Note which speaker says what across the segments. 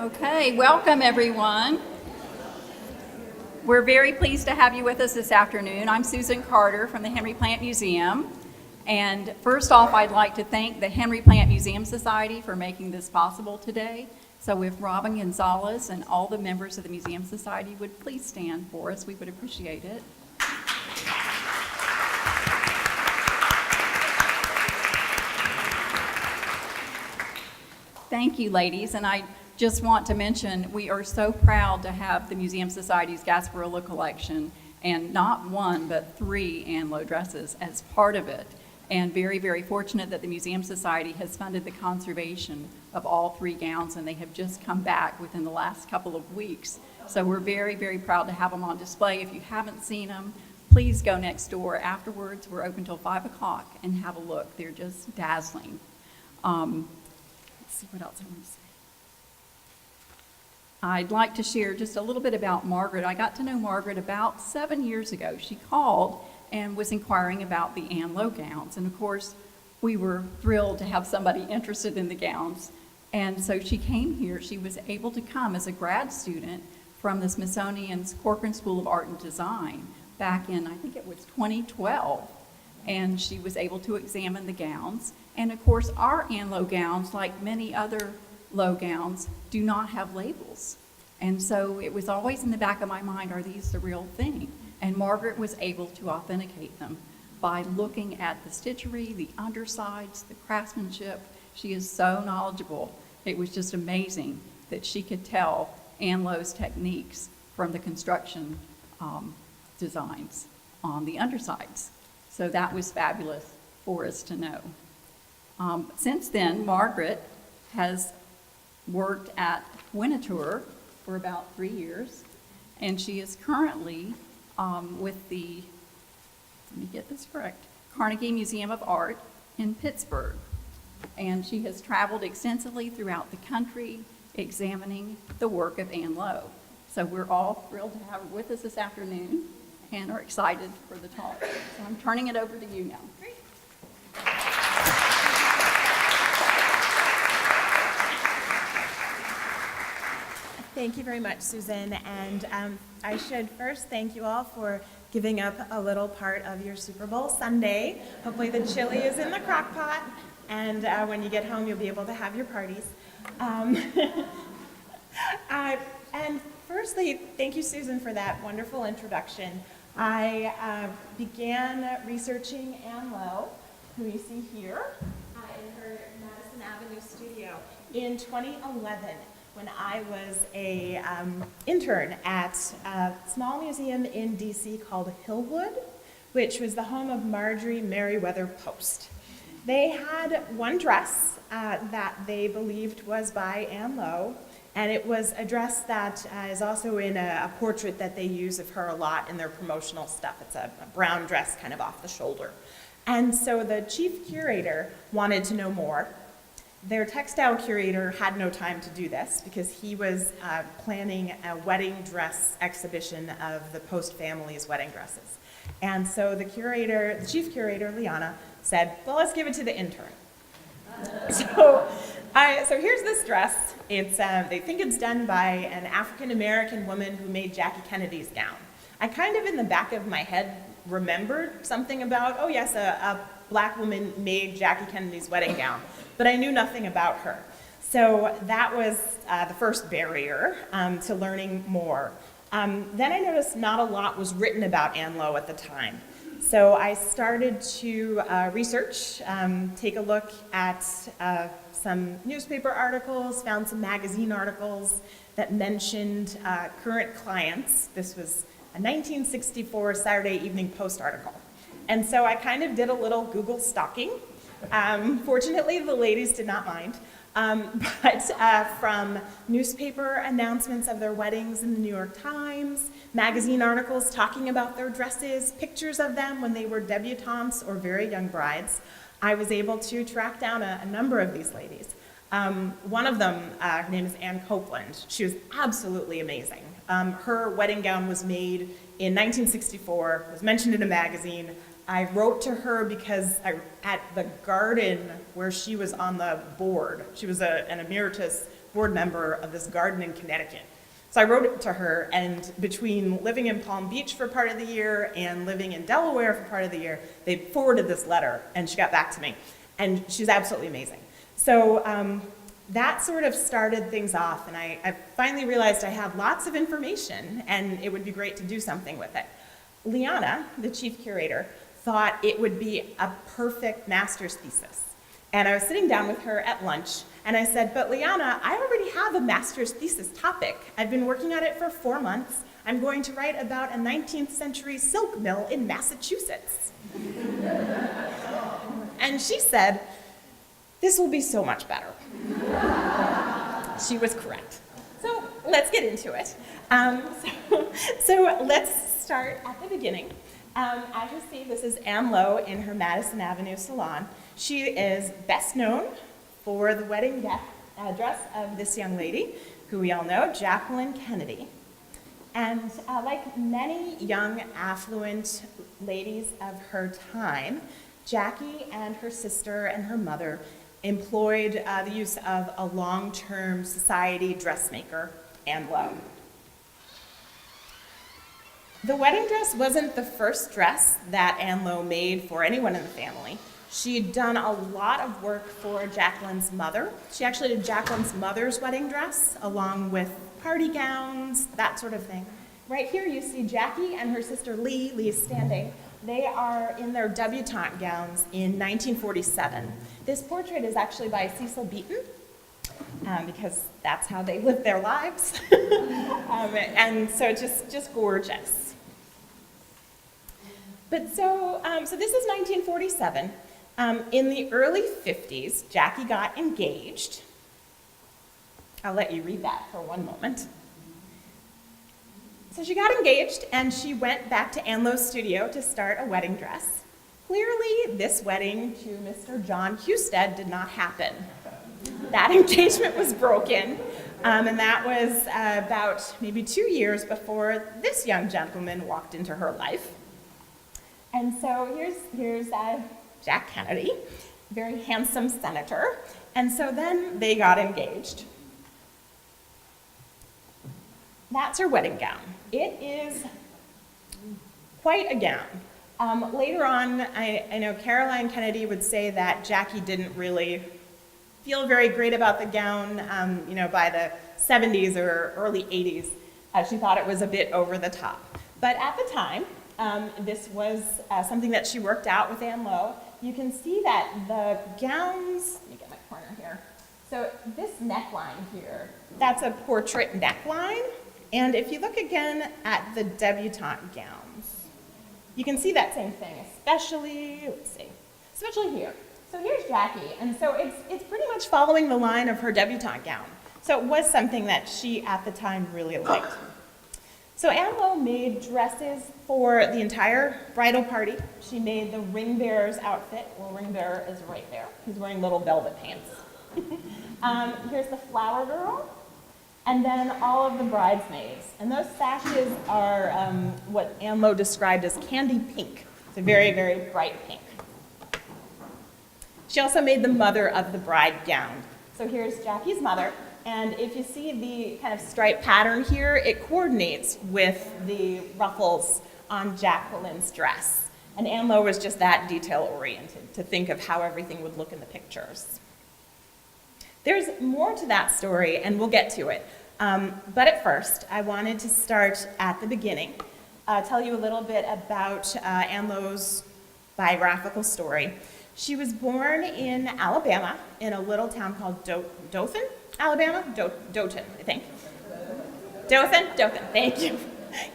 Speaker 1: Okay, welcome everyone. We're very pleased to have you with us this afternoon. I'm Susan Carter from the Henry Plant Museum. And first off, I'd like to thank the Henry Plant Museum Society for making this possible today. So if Robin Gonzalez and all the members of the Museum Society would please stand for us, we would appreciate it. Thank you, ladies. And I just want to mention we are so proud to have the Museum Society's Gasparilla collection, and not one but 3 Ann Lowe dresses as part of it. And very, very fortunate that the Museum Society has funded the conservation of all 3 gowns, and they have just come back within the last couple of weeks. So we're very, very proud to have them on display. If you haven't seen them, please go next door afterwards. We're open till 5 o'clock and have a look. They're just dazzling. Let's see what else I want to say. I'd like to share just a little bit about Margaret. I got to know Margaret about 7 years ago. She called and was inquiring about the Ann Lowe gowns. And of course, we were thrilled to have somebody interested in the gowns. And so she came here. She was able to come as a grad student from the Smithsonian's Corcoran School of Art and Design back in, I think it was 2012. And she was able to examine the gowns. And of course, our Ann Lowe gowns, like many other Lowe gowns, do not have labels. And so it was always in the back of my mind, are these the real thing? And Margaret was able to authenticate them by looking at the stitchery, the undersides, the craftsmanship. She is so knowledgeable. It was just amazing that she could tell Ann Lowe's techniques from the construction designs on the undersides. So that was fabulous for us to know. Since then, Margaret has worked at Winnetou for about 3 years, and she is currently with the, let me get this correct, Carnegie Museum of Art in Pittsburgh. And she has traveled extensively throughout the country examining the work of Ann Lowe. So we're all thrilled to have her with us this afternoon and are excited for the talk. So I'm turning it over to you now. Great.
Speaker 2: Thank you very much, Susan. And I should first thank you all for giving up a little part of your Super Bowl Sunday. Hopefully the chili is in the crock pot, and when you get home, you'll be able to have your parties. And firstly, thank you, Susan, for that wonderful introduction. I began researching Ann Lowe, who you see here, in her Madison Avenue studio in 2011. When I was a intern at a small museum in DC called Hillwood, which was the home of Marjorie Merriweather Post. They had one dress that they believed was by Ann Lowe, and it was a dress that is also in a portrait that they use of her a lot in their promotional stuff. It's a brown dress kind of off the shoulder. And so the chief curator wanted to know more. Their textile curator had no time to do this because he was planning a wedding dress exhibition of the Post family's wedding dresses. And so the chief curator, Liana, said, well, let's give it to the intern. So here's this dress. It's they think it's done by an African-American woman who made Jackie Kennedy's gown. I kind of in the back of my head remembered something about, oh yes, a black woman made Jackie Kennedy's wedding gown, but I knew nothing about her. So that was the first barrier to learning more. Then I noticed not a lot was written about Ann Lowe at the time. So I started to research, take a look at some newspaper articles, found some magazine articles that mentioned current clients. This was a 1964 Saturday Evening Post article. And so I kind of did a little Google stalking. Fortunately, the ladies did not mind. But from newspaper announcements of their weddings in the New York Times, magazine articles talking about their dresses, pictures of them when they were debutantes or very young brides, I was able to track down a number of these ladies. One of them, her name is Ann Copeland. She was absolutely amazing. Her wedding gown was made in 1964, was mentioned in a magazine. I wrote to her because at the garden where she was on the board, she was an emeritus board member of this garden in Connecticut. So I wrote it to her, and between living in Palm Beach for part of the year and living in Delaware for part of the year, they forwarded this letter, and she got back to me. And she's absolutely amazing. So that sort of started things off, and I finally realized I had lots of information, and it would be great to do something with it. Liana, the chief curator, thought it would be a perfect master's thesis. And I was sitting down with her at lunch, and I said, but Liana, I already have a master's thesis topic. I've been working on it for 4 months. I'm going to write about a 19th century silk mill in Massachusetts. And she said, this will be so much better. She was correct. So let's get into it. So let's start at the beginning. As you see, this is Ann Lowe in her Madison Avenue salon. She is best known for the wedding dress of this young lady, who we all know, Jacqueline Kennedy. And like many young, affluent ladies of her time, Jackie and her sister and her mother employed the use of a long-term society dressmaker, Ann Lowe. The wedding dress wasn't the first dress that Ann Lowe made for anyone in the family. She'd done a lot of work for Jacqueline's mother. She actually did Jacqueline's mother's wedding dress, along with party gowns, that sort of thing. Right here you see Jackie and her sister Lee. Lee is standing. They are in their debutante gowns in 1947. This portrait is actually by Cecil Beaton, because that's how they lived their lives. And so just gorgeous. But so this is 1947. In the early 50s, Jackie got engaged. I'll let you read that for one moment. So she got engaged, and she went back to Ann Lowe's studio to start a wedding dress. Clearly, this wedding to Mr. John Husted did not happen. That engagement was broken, and that was about maybe 2 years before this young gentleman walked into her life. And so here's Jack Kennedy, very handsome senator, and so then they got engaged. That's her wedding gown. It is quite a gown. Later on, I know Caroline Kennedy would say that Jackie didn't really feel very great about the gown, by the 70s or early 80s. She thought it was a bit over the top. But at the time, this was something that she worked out with Ann Lowe. You can see that the gowns, let me get my corner here. So this neckline here, that's a portrait neckline. And if you look again at the debutante gowns, you can see that same thing, especially here. So here's Jackie, and so it's pretty much following the line of her debutante gown. So it was something that she, at the time, really liked. So Ann Lowe made dresses for the entire bridal party. She made the ring bearer's outfit. Well, ring bearer is right there. He's wearing little velvet pants. Here's the flower girl, and then all of the bridesmaids. And those sashes are what Ann Lowe described as candy pink. It's a very, very bright pink. She also made the mother of the bride gown. So here's Jackie's mother, and if you see the kind of stripe pattern here, it coordinates with the ruffles on Jacqueline's dress. And Ann Lowe was just that detail-oriented to think of how everything would look in the pictures. There's more to that story, and we'll get to it. But at first, I wanted to start at the beginning, tell you a little bit about Ann Lowe's biographical story. She was born in Alabama, in a little town called Dothan, Alabama? Dothan, I think. Dothan, thank you.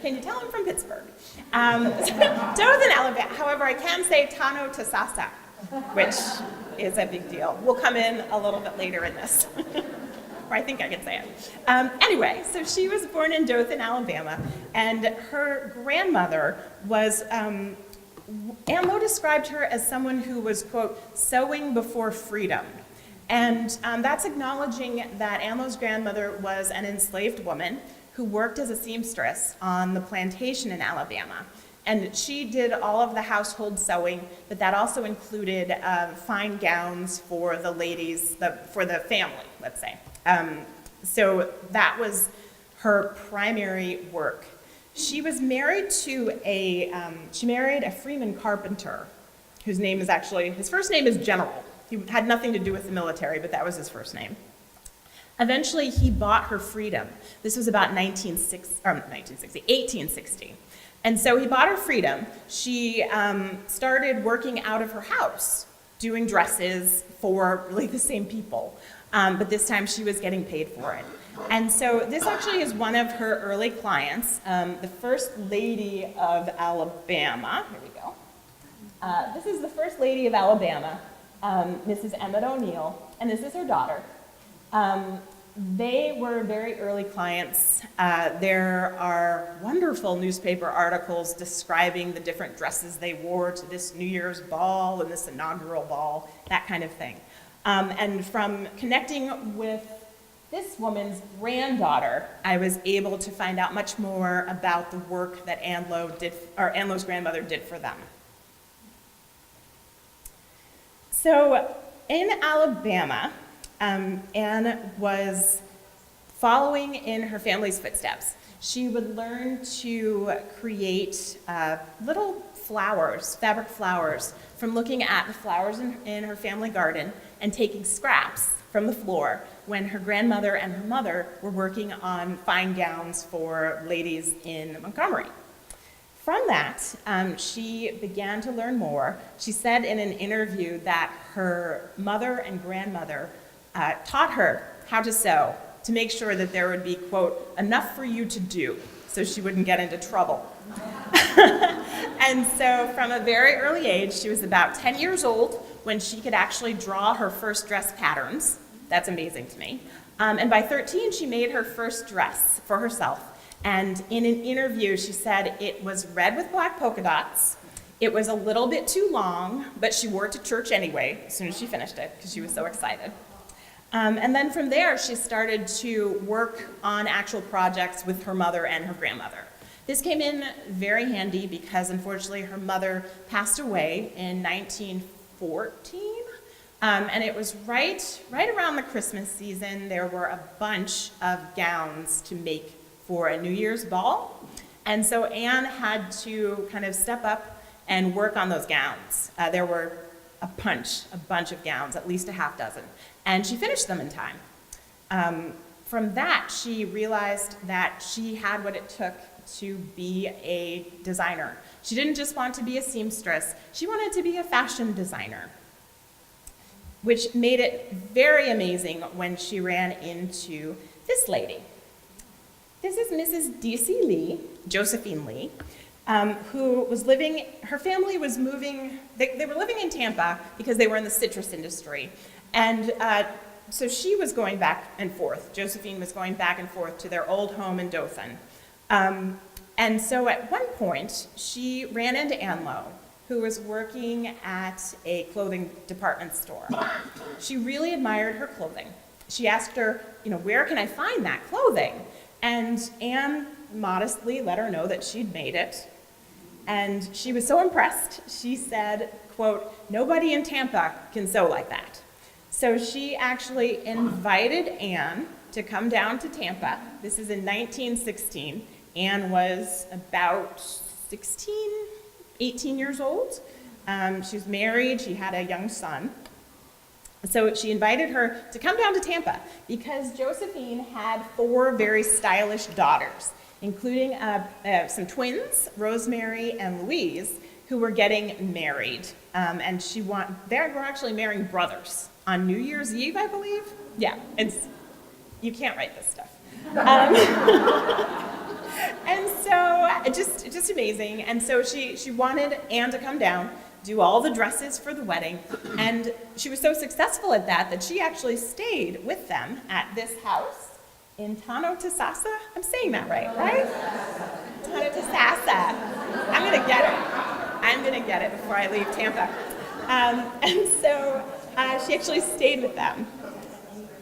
Speaker 2: Can you tell I'm from Pittsburgh? Dothan, Alabama. However, I can say Tano Tasasa, which is a big deal. We'll come in a little bit later in this. Or I think I can say it. Anyway, so she was born in Dothan, Alabama, and her grandmother was, Ann Lowe described her as someone who was, quote, sewing before freedom. And that's acknowledging that Ann Lowe's grandmother was an enslaved woman who worked as a seamstress on the plantation in Alabama. And she did all of the household sewing, but that also included fine gowns for the ladies, for the family, let's say. So that was her primary work. She was married to she married a freeman carpenter, whose name is actually, his first name is General. He had nothing to do with the military, but that was his first name. Eventually, he bought her freedom. This was about 1860. And so he bought her freedom. She started working out of her house, doing dresses for really the same people. But this time she was getting paid for it. And so this actually is one of her early clients, the First Lady of Alabama. Here we go. This is the First Lady of Alabama, Mrs. Emmett O'Neill, and this is her daughter. They were very early clients. There are wonderful newspaper articles describing the different dresses they wore to this New Year's ball and this inaugural ball, that kind of thing. And from connecting with this woman's granddaughter, I was able to find out much more about the work that Ann Lowe did, or Ann Lowe's grandmother did for them. So in Alabama, Anne was following in her family's footsteps. She would learn to create little flowers, fabric flowers, from looking at the flowers in her family garden and taking scraps from the floor when her grandmother and her mother were working on fine gowns for ladies in Montgomery. From that, she began to learn more. She said in an interview that her mother and grandmother taught her how to sew to make sure that there would be, quote, enough for you to do so she wouldn't get into trouble. And so from a very early age, she was about 10 years old when she could actually draw her first dress patterns. That's amazing to me. And by 13, she made her first dress for herself. And in an interview, she said it was red with black polka dots. It was a little bit too long, but she wore it to church anyway as soon as she finished it because she was so excited. And then from there, she started to work on actual projects with her mother and her grandmother. This came in very handy because unfortunately her mother passed away in 1914. And it was right around the Christmas season. There were a bunch of gowns to make for a New Year's ball. And so Anne had to kind of step up and work on those gowns. There were a bunch of gowns, at least a half dozen. And she finished them in time. From that, she realized that she had what it took to be a designer. She didn't just want to be a seamstress, she wanted to be a fashion designer, which made it very amazing when she ran into this lady. This is Mrs. D.C. Lee, Josephine Lee, who was living, her family was moving, they were living in Tampa because they were in the citrus industry. And so she was going back and forth. Josephine was going back and forth to their old home in Dothan. And so at one point, she ran into Ann Lowe, who was working at a clothing department store. She really admired her clothing. She asked her, where can I find that clothing? And Anne modestly let her know that she'd made it. And she was so impressed, she said, quote, "Nobody in Tampa can sew like that." So she actually invited Anne to come down to Tampa. This is in 1916. Anne was about 18 years old. She was married, she had a young son. So she invited her to come down to Tampa because Josephine had 4 very stylish daughters, including some twins, Rosemary and Louise, who were getting married. And they were actually marrying brothers on New Year's Eve, I believe. Yeah, you can't write this stuff. And so just amazing. And so she wanted Anne to come down, do all the dresses for the wedding, and she was so successful at that she actually stayed with them at this house in Tanotasasa. I'm saying that right? Tanotasasa. I'm gonna get it before I leave Tampa. And so she actually stayed with them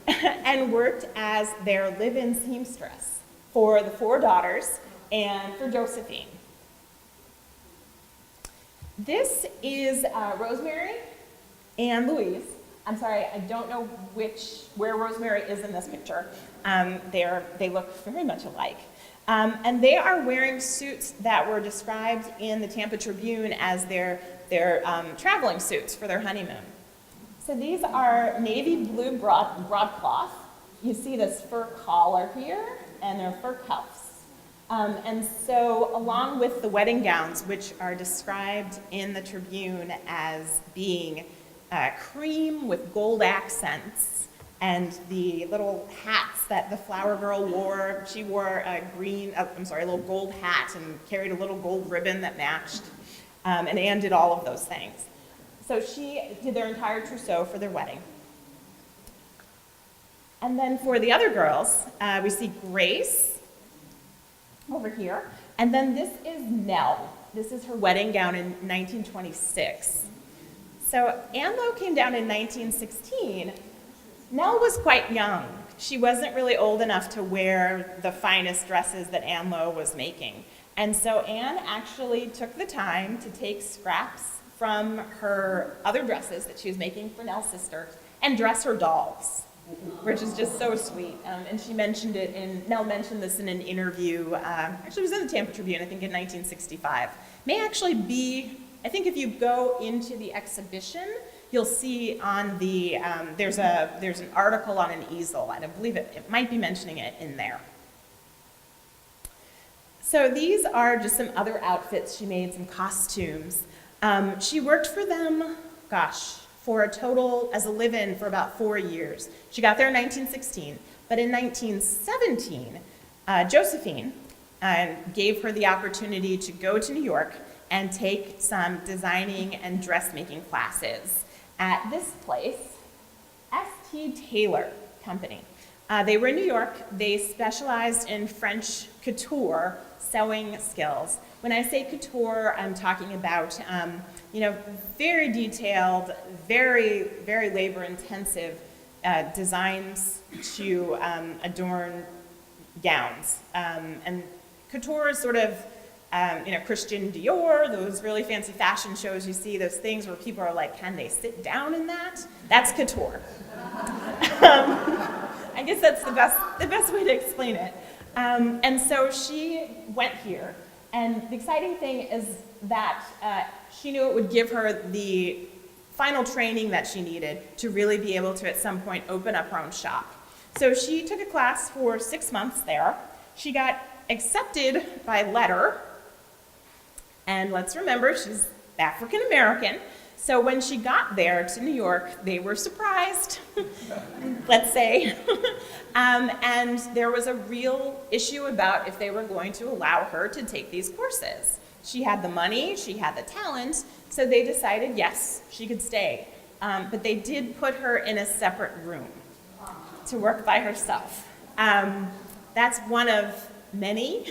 Speaker 2: and worked as their live-in seamstress for the 4 daughters and for Josephine. This is Rosemary and Louise, I'm sorry, I don't know where Rosemary is in this picture. They look very much alike. And they are wearing suits that were described in the Tampa Tribune as their traveling suits for their honeymoon. So these are navy blue broadcloth. You see this fur collar here, and their fur cuffs. And so along with the wedding gowns, which are described in the Tribune as being cream with gold accents, and the little hats that the flower girl wore, she wore a little gold hat and carried a little gold ribbon that matched, and Anne did all of those things. So she did their entire trousseau for their wedding. And then for the other girls, we see Grace over here. And then this is Nell. This is her wedding gown in 1926. So Ann Lowe came down in 1916. Nell was quite young. She wasn't really old enough to wear the finest dresses that Ann Lowe was making. And so Anne actually took the time to take scraps from her other dresses that she was making for Nell's sister and dress her dolls, which is just so sweet. And she mentioned it Nell mentioned this in an interview, actually it was in the Tampa Tribune, I think in 1965. May actually be, I think if you go into the exhibition, you'll see on the, there's an article on an easel, and I believe it might be mentioning it in there. So these are just some other outfits she made, some costumes. She worked for them, for a total, as a live-in, for about 4 years. She got there in 1916, but in 1917, Josephine gave her the opportunity to go to New York and take some designing and dressmaking classes at this place, S.T. Taylor Company. They were in New York. They specialized in French couture sewing skills. When I say couture, I'm talking about very detailed, very, very labor-intensive designs to adorn gowns. And couture is sort of, Christian Dior, those really fancy fashion shows you see, those things where people are like, can they sit down in that? That's couture. I guess that's the best way to explain it. And so she went here, and the exciting thing is that she knew it would give her the final training that she needed to really be able to, at some point, open up her own shop. So she took a class for 6 months there. She got accepted by letter, and let's remember, she's African American. So when she got there to New York, they were surprised, let's say. And there was a real issue about if they were going to allow her to take these courses. She had the money, she had the talent, so they decided, yes, she could stay. But they did put her in a separate room to work by herself. That's one of many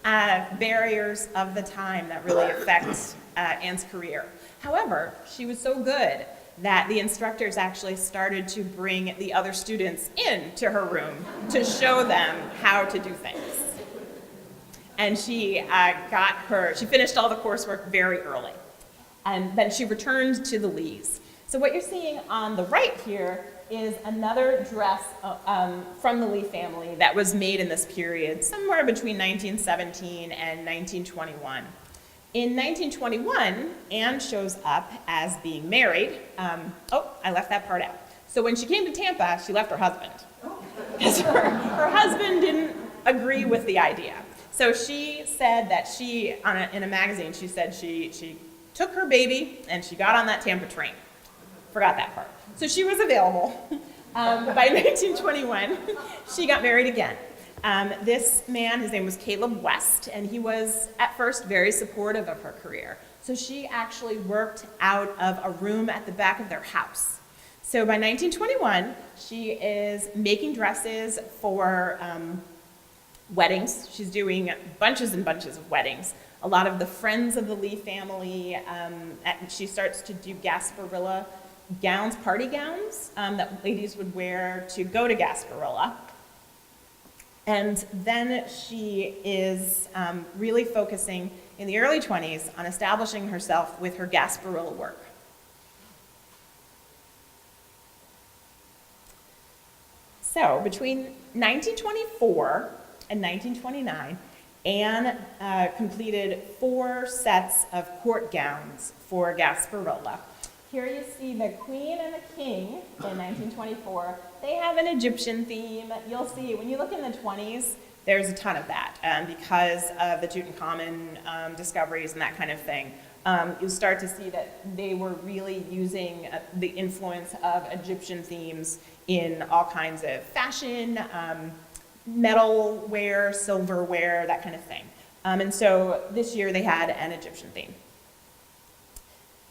Speaker 2: barriers of the time that really affect Anne's career. However, she was so good that the instructors actually started to bring the other students into her room to show them how to do things. And she finished all the coursework very early. And then she returned to the Lees. So what you're seeing on the right here is another dress from the Lee family that was made in this period, somewhere between 1917 and 1921. In 1921, Anne shows up as being married. I left that part out. So when she came to Tampa, she left her husband. Because her husband didn't agree with the idea. So she said that in a magazine, she said she took her baby and she got on that Tampa train. Forgot that part. So she was available. By 1921, she got married again. This man, his name was Caleb West, and he was at first very supportive of her career. So she actually worked out of a room at the back of their house. So by 1921, she is making dresses for weddings. She's doing bunches and bunches of weddings. A lot of the friends of the Lee family, she starts to do Gasparilla gowns, party gowns, that ladies would wear to go to Gasparilla. And then she is really focusing in the early 20s on establishing herself with her Gasparilla work. So between 1924 and 1929, Anne completed 4 sets of court gowns for Gasparilla. Here you see the Queen and the King in 1924. They have an Egyptian theme. You'll see, when you look in the 20s, there's a ton of that because of the Tutankhamun discoveries and that kind of thing. You'll start to see that they were really using the influence of Egyptian themes in all kinds of fashion, metalware, silverware, that kind of thing. And so this year they had an Egyptian theme.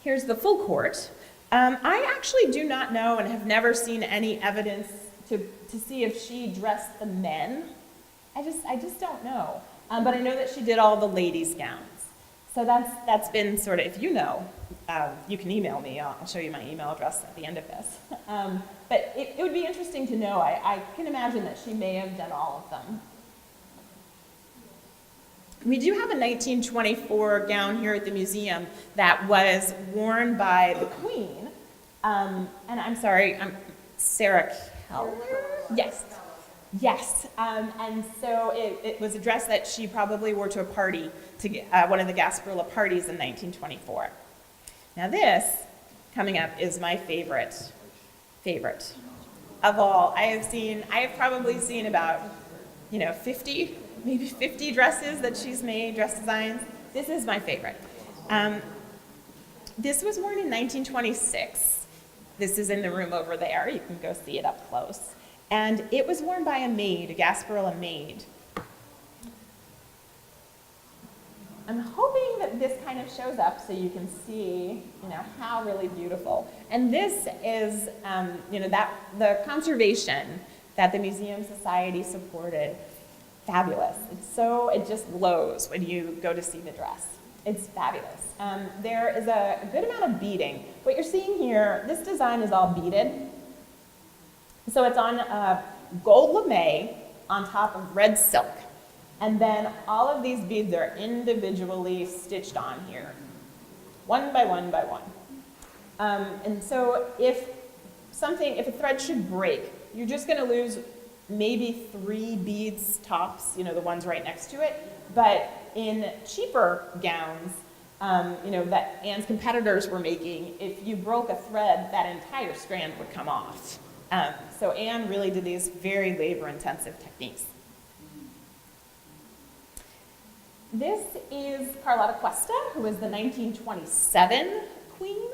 Speaker 2: Here's the full court. I actually do not know and have never seen any evidence to see if she dressed the men. I just don't know. But I know that she did all the ladies' gowns. So that's been sort of, if you know, you can email me. I'll show you my email address at the end of this. But it would be interesting to know. I can imagine that she may have done all of them. We do have a 1924 gown here at the museum that was worn by the Queen. And I'm sorry, Sarah Keller? Yes. Yes. And so it was a dress that she probably wore to a party, to one of the Gasparilla parties in 1924. Now this, coming up, is my favorite of all. I have probably seen about, 50, maybe 50 dresses that she's made, dress designs. This is my favorite. This was worn in 1926. This is in the room over there. You can go see it up close. And it was worn by a maid, a Gasparilla maid. I'm hoping that this kind of shows up so you can see, how really beautiful. And this is, the conservation that the Museum Society supported. Fabulous. It just glows when you go to see the dress. It's fabulous. There is a good amount of beading. What you're seeing here, this design is all beaded. So it's on gold lame on top of red silk. And then all of these beads are individually stitched on here, one by one by one. And so if a thread should break, you're just going to lose maybe 3 beads tops, the ones right next to it. But in cheaper gowns, that Anne's competitors were making, if you broke a thread, that entire strand would come off. So Anne really did these very labor-intensive techniques. This is Carlotta Cuesta, who was the 1927 queen.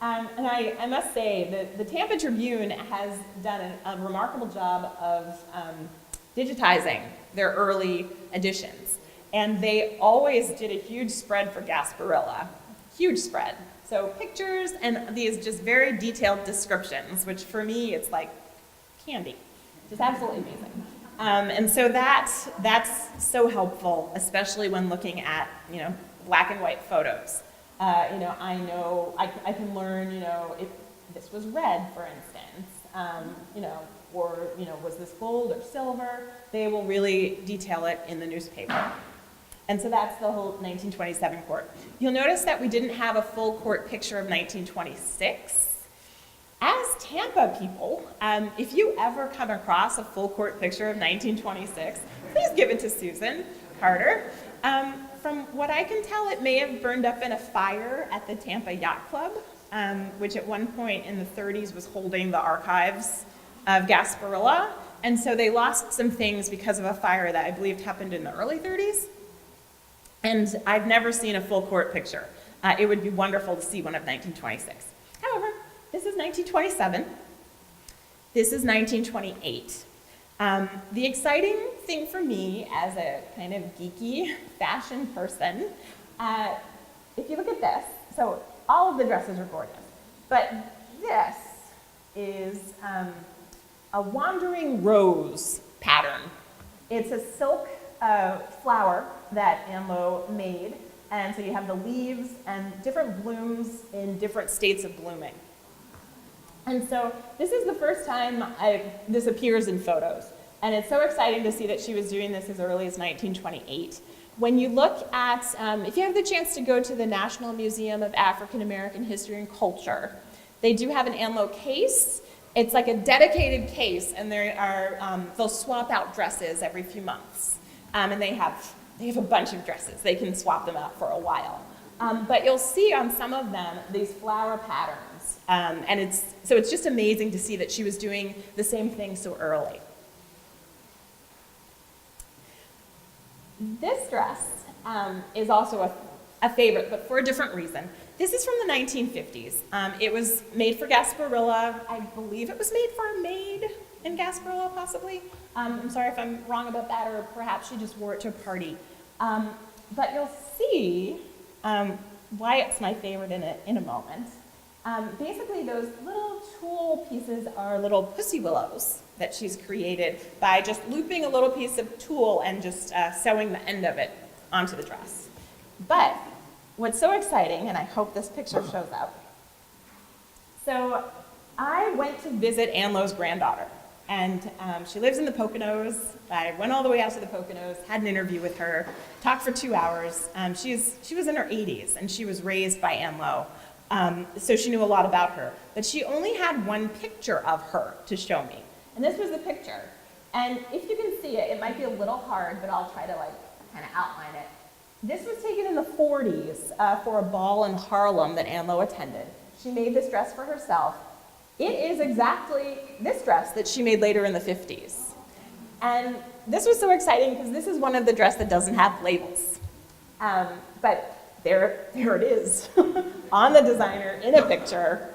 Speaker 2: And I must say, the Tampa Tribune has done a remarkable job of digitizing their early editions. And they always did a huge spread for Gasparilla, huge spread. So pictures and these just very detailed descriptions, which for me, it's like candy, just absolutely amazing. And so that's so helpful, especially when looking at, black and white photos. I know I can learn, if this was red, for instance, or, was this gold or silver? They will really detail it in the newspaper. And so that's the whole 1927 court. You'll notice that we didn't have a full court picture of 1926. As Tampa people, if you ever come across a full court picture of 1926, please give it to Susan Carter. From what I can tell, it may have burned up in a fire at the Tampa Yacht Club, which at one point in the 30s was holding the archives of Gasparilla. And so they lost some things because of a fire that I believe happened in the early 30s. And I've never seen a full court picture. It would be wonderful to see one of 1926. However, this is 1927. This is 1928. The exciting thing for me as a kind of geeky fashion person, if you look at this, so all of the dresses are gorgeous, but this is a wandering rose pattern. It's a silk flower that Ann Lowe made, and so you have the leaves and different blooms in different states of blooming. And so this is the first time this appears in photos. And it's so exciting to see that she was doing this as early as 1928. When you look at, if you have the chance to go to the National Museum of African American History and Culture, they do have an Ann Lowe case It's like a dedicated case, and they'll swap out dresses every few months. And they have a bunch of dresses. They can swap them out for a while. But you'll see on some of them these flower patterns. And it's just amazing to see that she was doing the same thing so early. This dress is also a favorite, but for a different reason. This is from the 1950s. It was made for Gasparilla. I believe it was made for a maid in Gasparilla, possibly. I'm sorry if I'm wrong about that, or perhaps she just wore it to a party. But you'll see why it's my favorite in a moment. Basically, those little tulle pieces are little pussy willows that she's created by just looping a little piece of tulle and just sewing the end of it onto the dress. But what's so exciting, and I hope this picture shows up, so I went to visit Ann Lowe's granddaughter, and she lives in the Poconos. I went all the way out to the Poconos, had an interview with her, talked for 2 hours. She was in her 80s, and she was raised by Ann Lowe, so she knew a lot about her. But she only had one picture of her to show me, and this was the picture. And if you can see it, it might be a little hard, but I'll try to kind of outline it. This was taken in the 40s for a ball in Harlem that Ann Lowe attended. She made this dress for herself. It is exactly this dress that she made later in the 50s. And this was so exciting because this is one of the dresses that doesn't have labels. But there it is on the designer in a picture.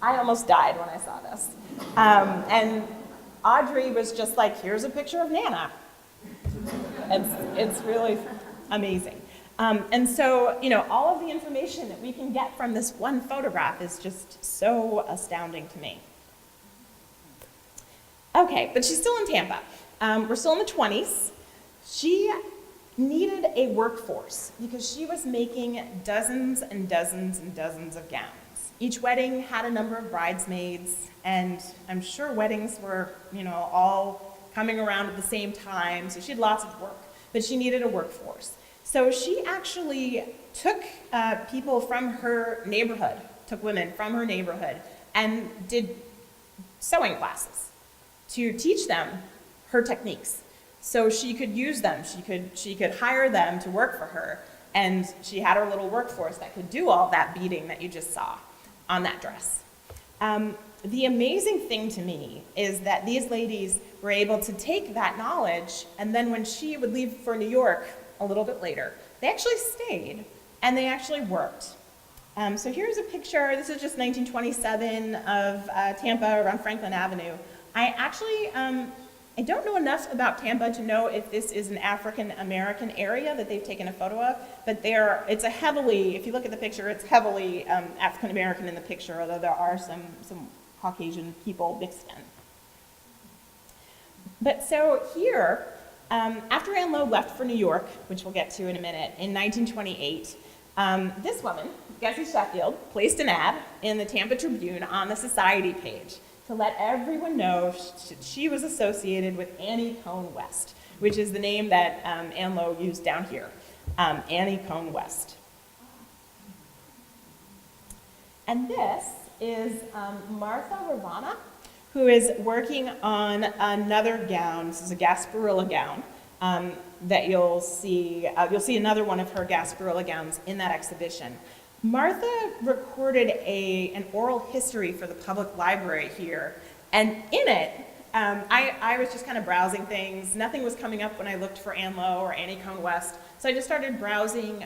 Speaker 2: I almost died when I saw this. And Audrey was just like, here's a picture of Nana. It's really amazing. And so, all of the information that we can get from this one photograph is just so astounding to me. Okay, but she's still in Tampa. We're still in the 20s. She needed a workforce because she was making dozens and dozens and dozens of gowns. Each wedding had a number of bridesmaids, and I'm sure weddings were, all coming around at the same time, so she had lots of work, but she needed a workforce. So she actually took people from her neighborhood, took women from her neighborhood, and did sewing classes to teach them her techniques. So she could use them, she could hire them to work for her, and she had her little workforce that could do all that beading that you just saw on that dress. The amazing thing to me is that these ladies were able to take that knowledge, and then when she would leave for New York a little bit later, they actually stayed and they actually worked. So here's a picture. This is just 1927 of Tampa around Franklin Avenue. I don't know enough about Tampa to know if this is an African American area that they've taken a photo of, but it's a heavily, if you look at the picture, it's heavily African American in the picture, although there are some Caucasian people mixed in. But so here, after Ann Lowe left for New York, which we'll get to in a minute, in 1928, this woman, Gussie Sheffield, placed an ad in the Tampa Tribune on the society page to let everyone know she was associated with Annie Cone West, which is the name that Ann Lowe used down here, Annie Cone West. And this is Martha Ravana, who is working on another gown. This is a Gasparilla gown that you'll see another one of her Gasparilla gowns in that exhibition. Martha recorded an oral history for the public library here, and in it, I was just kind of browsing things. Nothing was coming up when I looked for Ann Lowe or Annie Cone West, so I just started browsing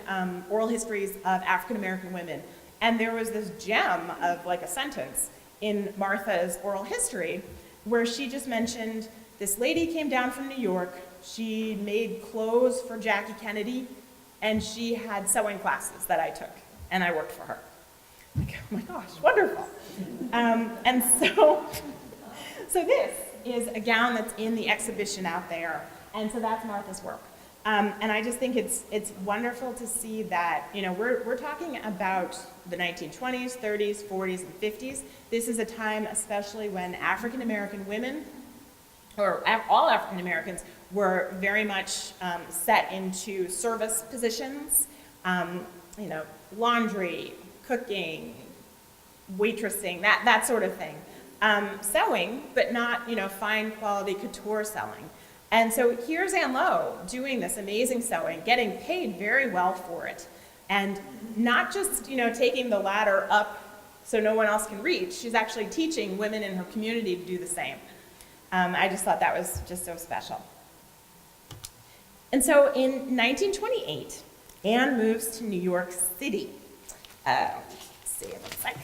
Speaker 2: oral histories of African American women, and there was this gem of like a sentence in Martha's oral history where she just mentioned this lady came down from New York, she made clothes for Jackie Kennedy, and she had sewing classes that I took. And I worked for her. Like, oh my gosh, wonderful. And so this is a gown that's in the exhibition out there. And so that's Martha's work. And I just think it's wonderful to see that, we're talking about the 1920s, 30s, 40s, and 50s. This is a time especially when African American women, or all African Americans, were very much set into service positions. Laundry, cooking, waitressing, that sort of thing. sewing, but not, fine quality couture sewing. And so here's Ann Lowe doing this amazing sewing, getting paid very well for it. And not just, taking the ladder up so no one else can reach, she's actually teaching women in her community to do the same. I just thought that was just so special. And so in 1928, Ann moves to New York City. Let's see what it looks like.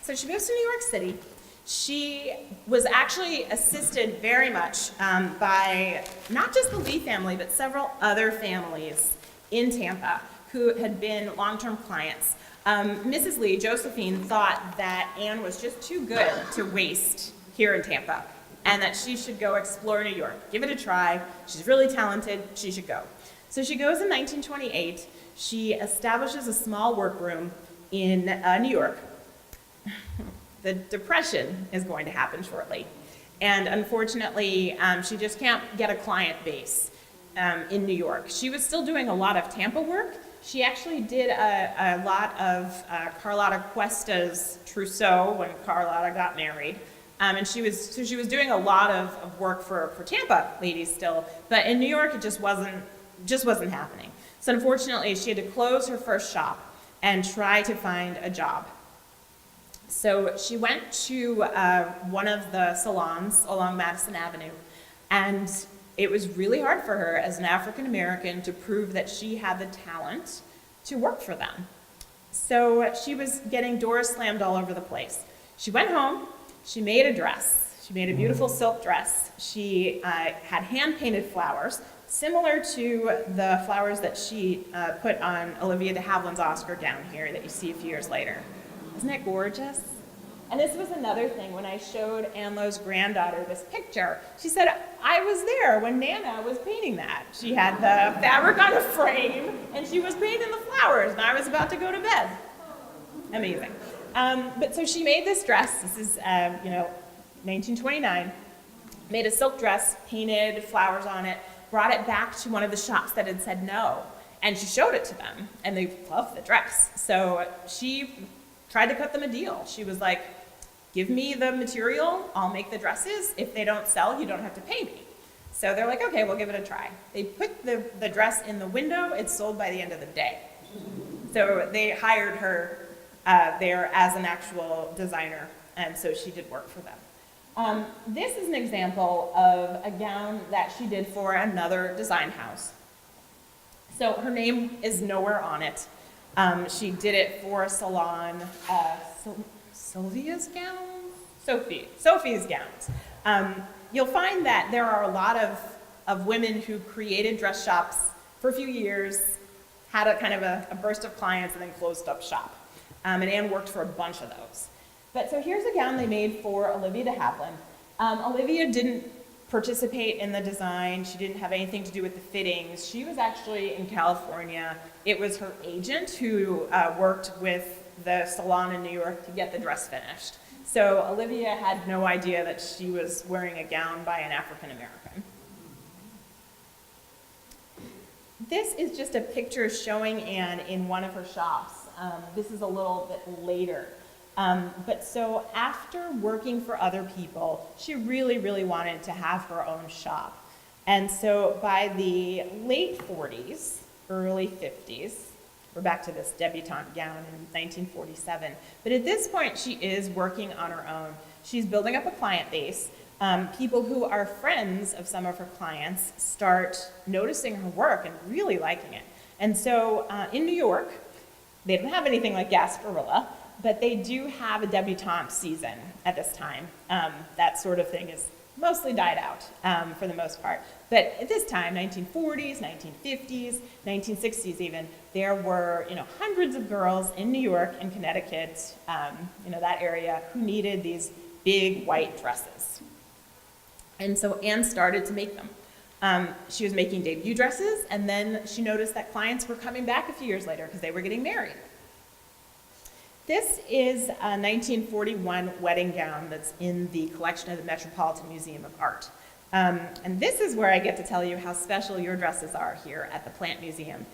Speaker 2: So she moves to New York City. She was actually assisted very much by not just the Lee family, but several other families in Tampa who had been long-term clients. Mrs. Lee, Josephine, thought that Ann was just too good to waste here in Tampa, and that she should go explore New York. Give it a try. She's really talented. She should go. So she goes in 1928. She establishes a small workroom in New York. The Depression is going to happen shortly. And unfortunately, she just can't get a client base in New York. She was still doing a lot of Tampa work. She actually did a lot of Carlotta Cuesta's trousseau when Carlotta got married. And she was doing a lot of work for Tampa ladies still, but in New York it just wasn't happening. So unfortunately, she had to close her first shop and try to find a job. So she went to one of the salons along Madison Avenue, and it was really hard for her as an African American to prove that she had the talent to work for them. So she was getting doors slammed all over the place. She went home, she made a dress. She made a beautiful silk dress. She had hand-painted flowers, similar to the flowers that she put on Olivia de Havilland's Oscar gown here that you see a few years later. Isn't that gorgeous? And this was another thing when I showed Ann Lowe's granddaughter this picture. She said, I was there when Nana was painting that. She had the fabric on a frame, and she was painting the flowers, and I was about to go to bed. Amazing. But so she made this dress. This is, 1929. Made a silk dress, painted flowers on it, brought it back to one of the shops that had said no. And she showed it to them, and they loved the dress. So she tried to cut them a deal. She was like, give me the material, I'll make the dresses. If they don't sell, you don't have to pay me. So they're like, okay, we'll give it a try. They put the dress in the window, it sold by the end of the day. So they hired her there as an actual designer, and so she did work for them. This is an example of a gown that she did for another design house. So her name is nowhere on it. She did it for a salon, Sylvia's gowns? Sophie's gowns. You'll find that there are a lot of women who created dress shops for a few years, had a kind of a burst of clients, and then closed up shop. And Ann worked for a bunch of those. But so here's a gown they made for Olivia de Havilland. Olivia didn't participate in the design. She didn't have anything to do with the fittings. She was actually in California. It was her agent who worked with the salon in New York to get the dress finished. So Olivia had no idea that she was wearing a gown by an African American. This is just a picture showing Ann in one of her shops. This is a little bit later. But so after working for other people, she really, really wanted to have her own shop. And so by the late 40s, early 50s, we're back to this debutante gown in 1947. But at this point, she is working on her own. She's building up a client base. People who are friends of some of her clients start noticing her work and really liking it. And so in New York, they don't have anything like Gasparilla, but they do have a debutante season at this time. That sort of thing is mostly died out for the most part. But at this time, 1940s, 1950s, 1960s even, there were hundreds of girls in New York and Connecticut, that area, who needed these big white dresses. And so Ann started to make them. She was making debut dresses, and then she noticed that clients were coming back a few years later because they were getting married. This is a 1941 wedding gown that's in the collection of the Metropolitan Museum of Art. And this is where I get to tell you how special your dresses are here at the Plant Museum,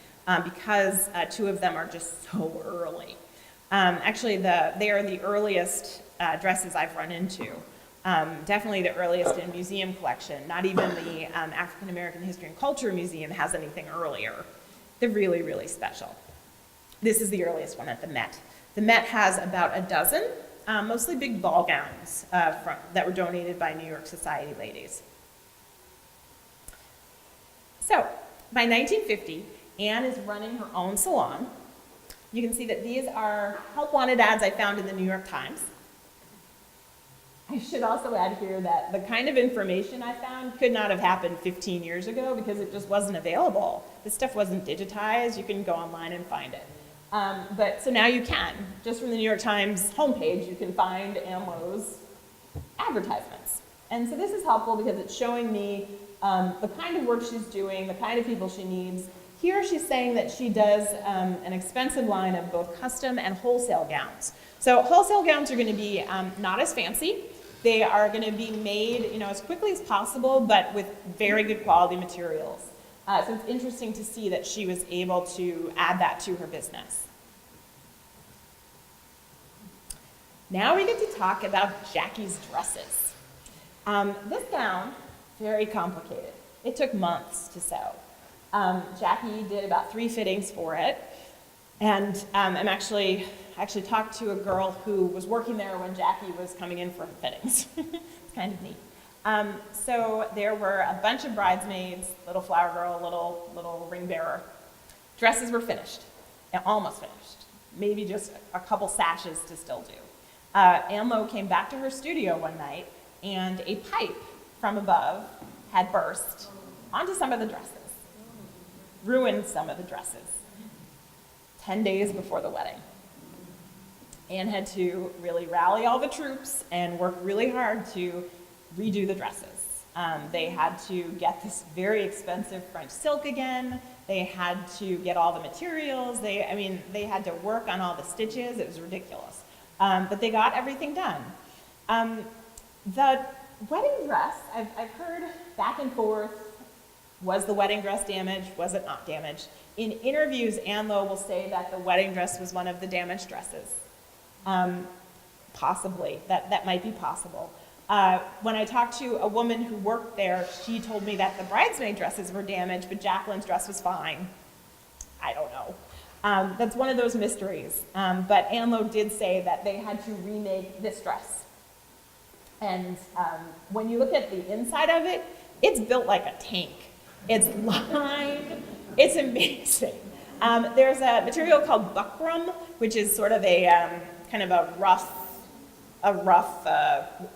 Speaker 2: because two of them are just so early. Actually, they are the earliest dresses I've run into. Definitely the earliest in museum collection. Not even the African American History and Culture Museum has anything earlier. They're really, really special. This is the earliest one at the Met. The Met has about a dozen, mostly big ball gowns that were donated by New York Society ladies. So, by 1950, Anne is running her own salon. You can see that these are help wanted ads I found in the New York Times. I should also add here that the kind of information I found could not have happened 15 years ago because it just wasn't available. This stuff wasn't digitized. You can go online and find it. So now you can. Just from the New York Times homepage, you can find Ann Lowe's advertisements. And so this is helpful because it's showing me the kind of work she's doing, the kind of people she needs. Here she's saying that she does an expensive line of both custom and wholesale gowns. So wholesale gowns are going to be not as fancy. They are going to be made, as quickly as possible, but with very good quality materials. So it's interesting to see that she was able to add that to her business. Now we get to talk about Jackie's dresses. This gown, very complicated. It took months to sew. Jackie did about 3 fittings for it. And I actually talked to a girl who was working there when Jackie was coming in for her fittings. It's kind of neat. So there were a bunch of bridesmaids, little flower girl, little ring bearer. Dresses were finished, almost finished. Maybe just a couple sashes to still do. Ann Lowe came back to her studio one night, and a pipe from above had burst onto some of the dresses, ruined some of the dresses. 10 days before the wedding. Anne had to really rally all the troops and work really hard to redo the dresses. They had to get this very expensive French silk again. They had to get all the materials. They had to work on all the stitches. It was ridiculous. But they got everything done. The wedding dress, I've heard back and forth, was the wedding dress damaged? Was it not damaged? In interviews, Ann Lowe will say that the wedding dress was one of the damaged dresses. Possibly, that might be possible. When I talked to a woman who worked there, she told me that the bridesmaid dresses were damaged, but Jacqueline's dress was fine. I don't know. That's one of those mysteries. But Ann Lowe did say that they had to remake this dress. And when you look at the inside of it, it's built like a tank. It's lined. It's amazing. There's a material called buckram, which is sort of a kind of a rough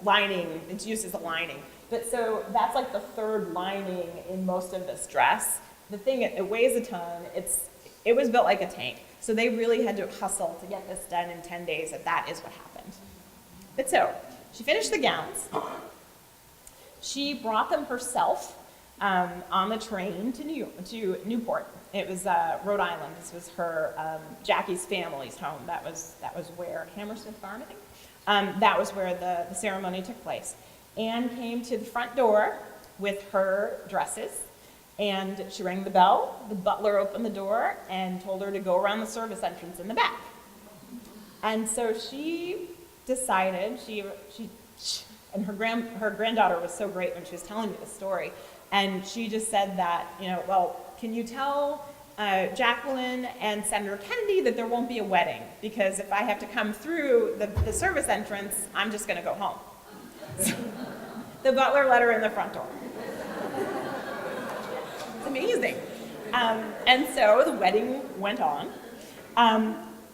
Speaker 2: lining. It's used as a lining. But so that's like the third lining in most of this dress. The thing, it weighs a ton. It was built like a tank. So they really had to hustle to get this done in 10 days, and that is what happened. But so, she finished the gowns. She brought them herself on the train to Newport. It was Rhode Island. This was her Jackie's family's home. That was where Hammersmith Farm, I think. That was where the ceremony took place. Anne came to the front door with her dresses, and she rang the bell. The butler opened the door and told her to go around the service entrance in the back. And so she decided and her granddaughter was so great when she was telling me the story. And she just said that, well, can you tell Jacqueline and Senator Kennedy that there won't be a wedding? Because if I have to come through the service entrance, I'm just going to go home. So, the butler let her in the front door. It's amazing. And so the wedding went on.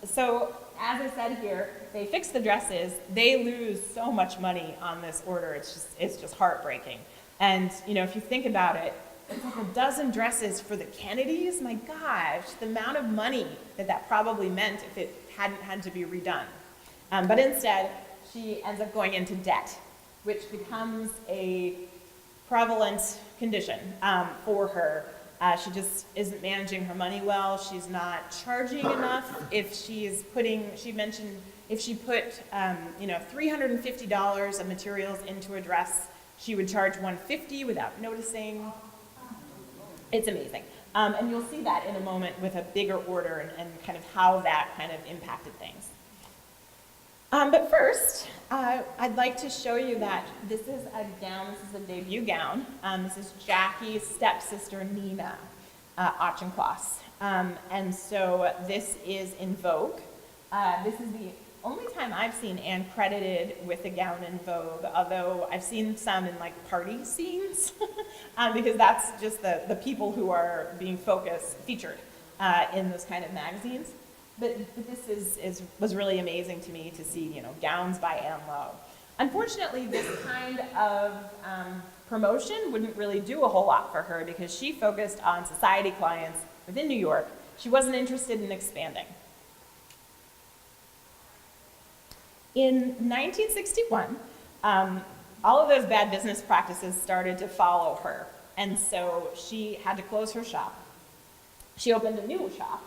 Speaker 2: So as I said here, they fix the dresses. They lose so much money on this order. It's just heartbreaking. And, if you think about it, it's like a dozen dresses for the Kennedys. My gosh, the amount of money that probably meant if it hadn't had to be redone. But instead, she ends up going into debt, which becomes a prevalent condition for her. She just isn't managing her money well. She's not charging enough. If she put, $350 of materials into a dress, she would charge $150 without noticing. It's amazing. And you'll see that in a moment with a bigger order and kind of how that kind of impacted things. But first, I'd like to show you that this is a gown, this is a debut gown. This is Jackie's stepsister, Nina Auchincloss. And so this is in Vogue. This is the only time I've seen Anne credited with a gown in Vogue, although I've seen some in like party scenes, because that's just the people who are being featured in those kind of magazines. But this was really amazing to me to see, you know, gowns by Ann Lowe. Unfortunately, this kind of promotion wouldn't really do a whole lot for her because she focused on society clients within New York. She wasn't interested in expanding. In 1961, all of those bad business practices started to follow her, and so she had to close her shop. She opened a new shop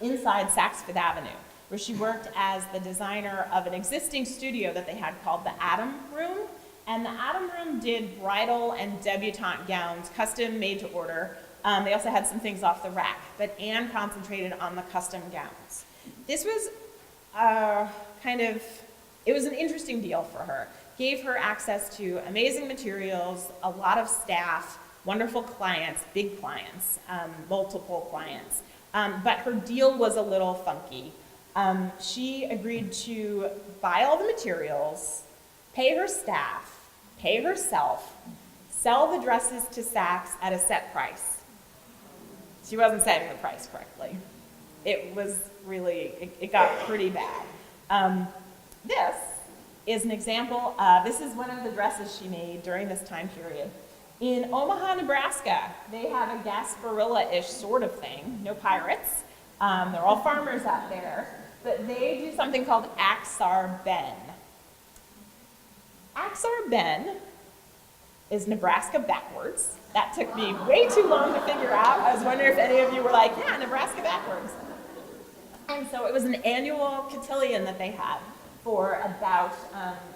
Speaker 2: inside Saks Fifth Avenue, where she worked as the designer of an existing studio that they had called the Atom Room. And the Atom Room did bridal and debutante gowns, custom made to order. They also had some things off the rack, but Anne concentrated on the custom gowns. This was it was an interesting deal for her. Gave her access to amazing materials, a lot of staff, wonderful clients, big clients, multiple clients. But her deal was a little funky. She agreed to buy all the materials, pay her staff, pay herself, sell the dresses to Saks at a set price. She wasn't setting the price correctly. It was really, it got pretty bad. This is an example of, this is one of the dresses she made during this time period. In Omaha, Nebraska, they have a Gasparilla-ish sort of thing, no pirates. They're all farmers out there, but they do something called Axar Ben. Axar Ben is Nebraska backwards. That took me way too long to figure out. I was wondering if any of you were like, yeah, Nebraska backwards. And so it was an annual cotillion that they had for about,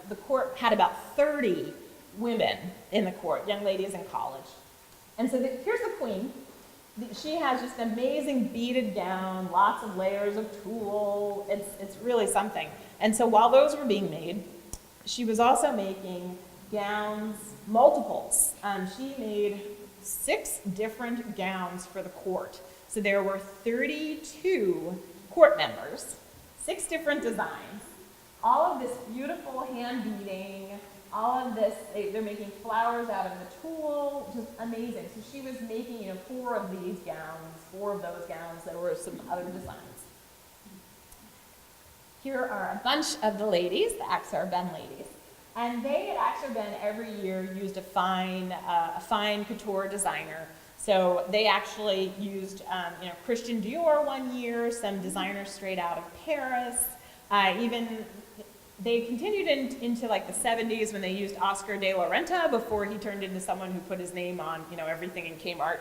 Speaker 2: the court had about 30 women in the court, young ladies in college. And so here's the queen. She has just an amazing beaded gown, lots of layers of tulle. It's really something. And so while those were being made, she was also making gowns, multiples. She made 6 different gowns for the court. So there were 32 court members, 6 different designs, all of this beautiful hand beading, all of this, they're making flowers out of the tulle, just amazing. So she was making, 4 of these gowns, 4 of those gowns. There were some other designs. Here are a bunch of the ladies, the Axar Ben ladies. And they at Axar Ben every year used a fine couture designer. So they actually used, Christian Dior one year, some designers straight out of Paris. They continued into like the 70s when they used Oscar de la Renta before he turned into someone who put his name on, everything in Kmart.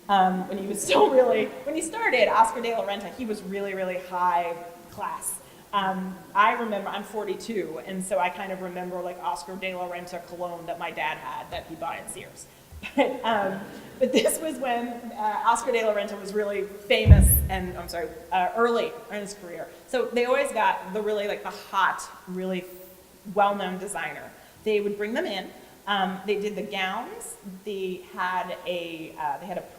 Speaker 2: When he started Oscar de la Renta, he was really, really high class. I remember, I'm 42, and so I kind of remember like Oscar de la Renta cologne that my dad had that he bought at Sears. But this was when Oscar de la Renta was really famous and, early in his career. So they always got the really the hot, really well-known designer. They would bring them in. They did the gowns. They had a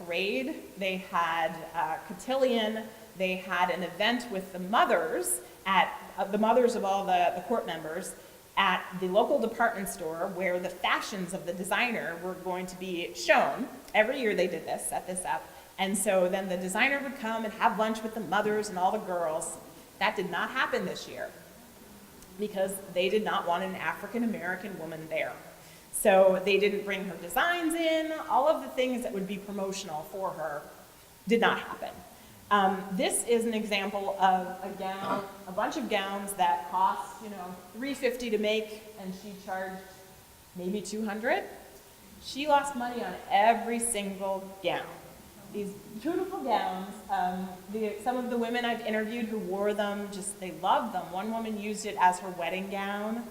Speaker 2: parade. They had a cotillion. They had an event with the mothers of all the court members at the local department store where the fashions of the designer were going to be shown. Every year they did this, set this up. And so then the designer would come and have lunch with the mothers and all the girls. That did not happen this year because they did not want an African-American woman there. So they didn't bring her designs in. All of the things that would be promotional for her did not happen. This is an example of a gown, a bunch of gowns that cost, $350 to make, and she charged maybe $200. She lost money on every single gown. These beautiful gowns, some of the women I've interviewed who wore them, they loved them. One woman used it as her wedding gown.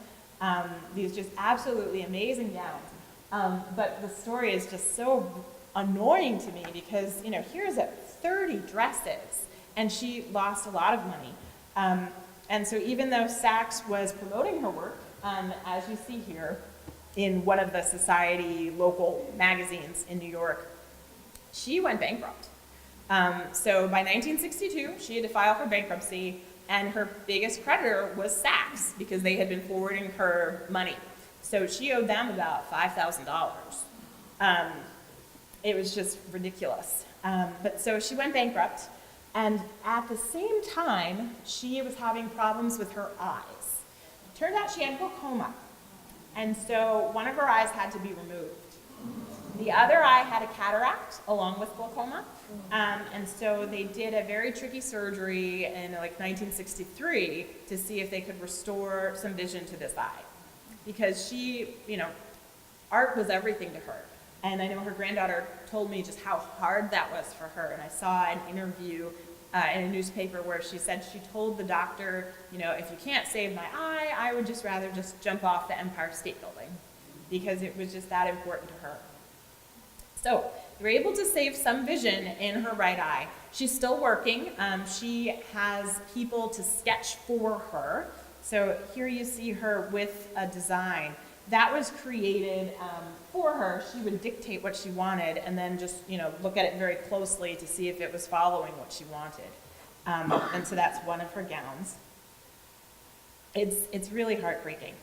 Speaker 2: These just absolutely amazing gowns. But the story is just so annoying to me because, here's 30 dresses, and she lost a lot of money. And so even though Saks was promoting her work, as you see here, in one of the society local magazines in New York, she went bankrupt. So by 1962, she had to file for bankruptcy, and her biggest creditor was Saks because they had been forwarding her money. So she owed them about $5,000. It was just ridiculous. But so she went bankrupt, and at the same time, she was having problems with her eyes. Turned out she had glaucoma, and so one of her eyes had to be removed. The other eye had a cataract along with glaucoma, and so they did a very tricky surgery in like 1963 to see if they could restore some vision to this eye. Because she, art was everything to her. And I know her granddaughter told me just how hard that was for her. And I saw an interview in a newspaper where she said she told the doctor, if you can't save my eye, I would just rather just jump off the Empire State Building, because it was just that important to her. So they were able to save some vision in her right eye. She's still working. She has people to sketch for her. So here you see her with a design. That was created for her. She would dictate what she wanted and then just, look at it very closely to see if it was following what she wanted. And so that's one of her gowns. It's really heartbreaking.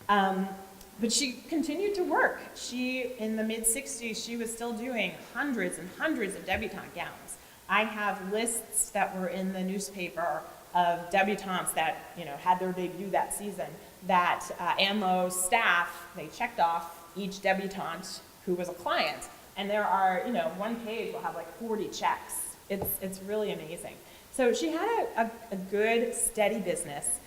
Speaker 2: But she continued to work. In the mid-60s, she was still doing hundreds and hundreds of debutante gowns. I have lists that were in the newspaper of debutantes that, had their debut that season, that Ann Lowe's staff, they checked off each debutante who was a client. And there are, one page will have like 40 checks. It's really amazing. So she had a good, steady business.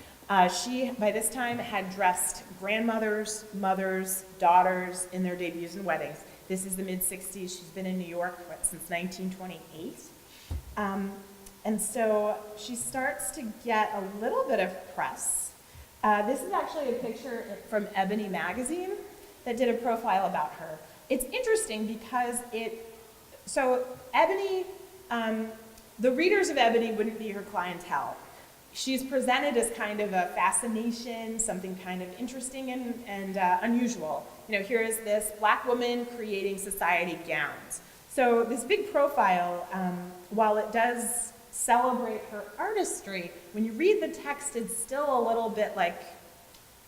Speaker 2: She, by this time, had dressed grandmothers, mothers, daughters in their debuts and weddings. This is the mid-60s. She's been in New York since 1928. And so she starts to get a little bit of press. This is actually a picture from Ebony magazine that did a profile about her. It's interesting because Ebony, the readers of Ebony wouldn't be her clientele. She's presented as kind of a fascination, something kind of interesting and unusual. Here is this black woman creating society gowns. So this big profile, while it does celebrate her artistry, when you read the text, it's still a little bit like,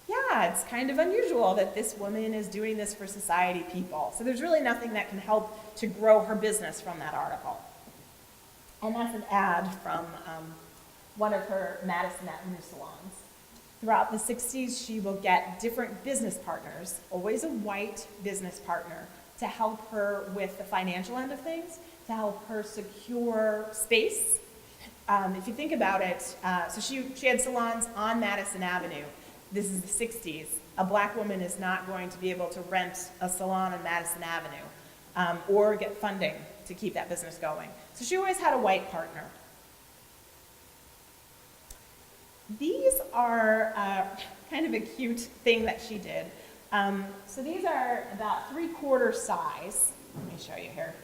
Speaker 2: yeah, it's kind of unusual that this woman is doing this for society people. So there's really nothing that can help to grow her business from that article. And that's an ad from one of her Madison Avenue salons. Throughout the 60s, she will get different business partners, always a white business partner, to help her with the financial end of things, to help her secure space. If you think about it, so she had salons on Madison Avenue. This is the 60s. A black woman is not going to be able to rent a salon on Madison Avenue or get funding to keep that business going. So she always had a white partner. These are kind of a cute thing that she did. So these are about 3/4 size. Let me show you here.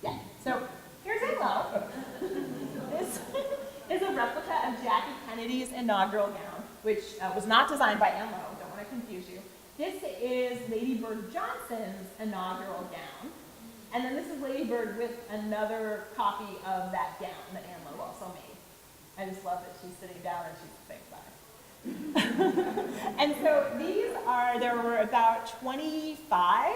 Speaker 2: Yeah. So here's Ann Lowe. This is a replica of Jackie Kennedy's inaugural gown, which was not designed by Ann Lowe. Don't want to confuse you. This is Lady Bird Johnson's inaugural gown. And then this is Lady Bird with another copy of that gown that Ann Lowe also made. I just love that she's sitting down and she's saying bye. And so there were about 25,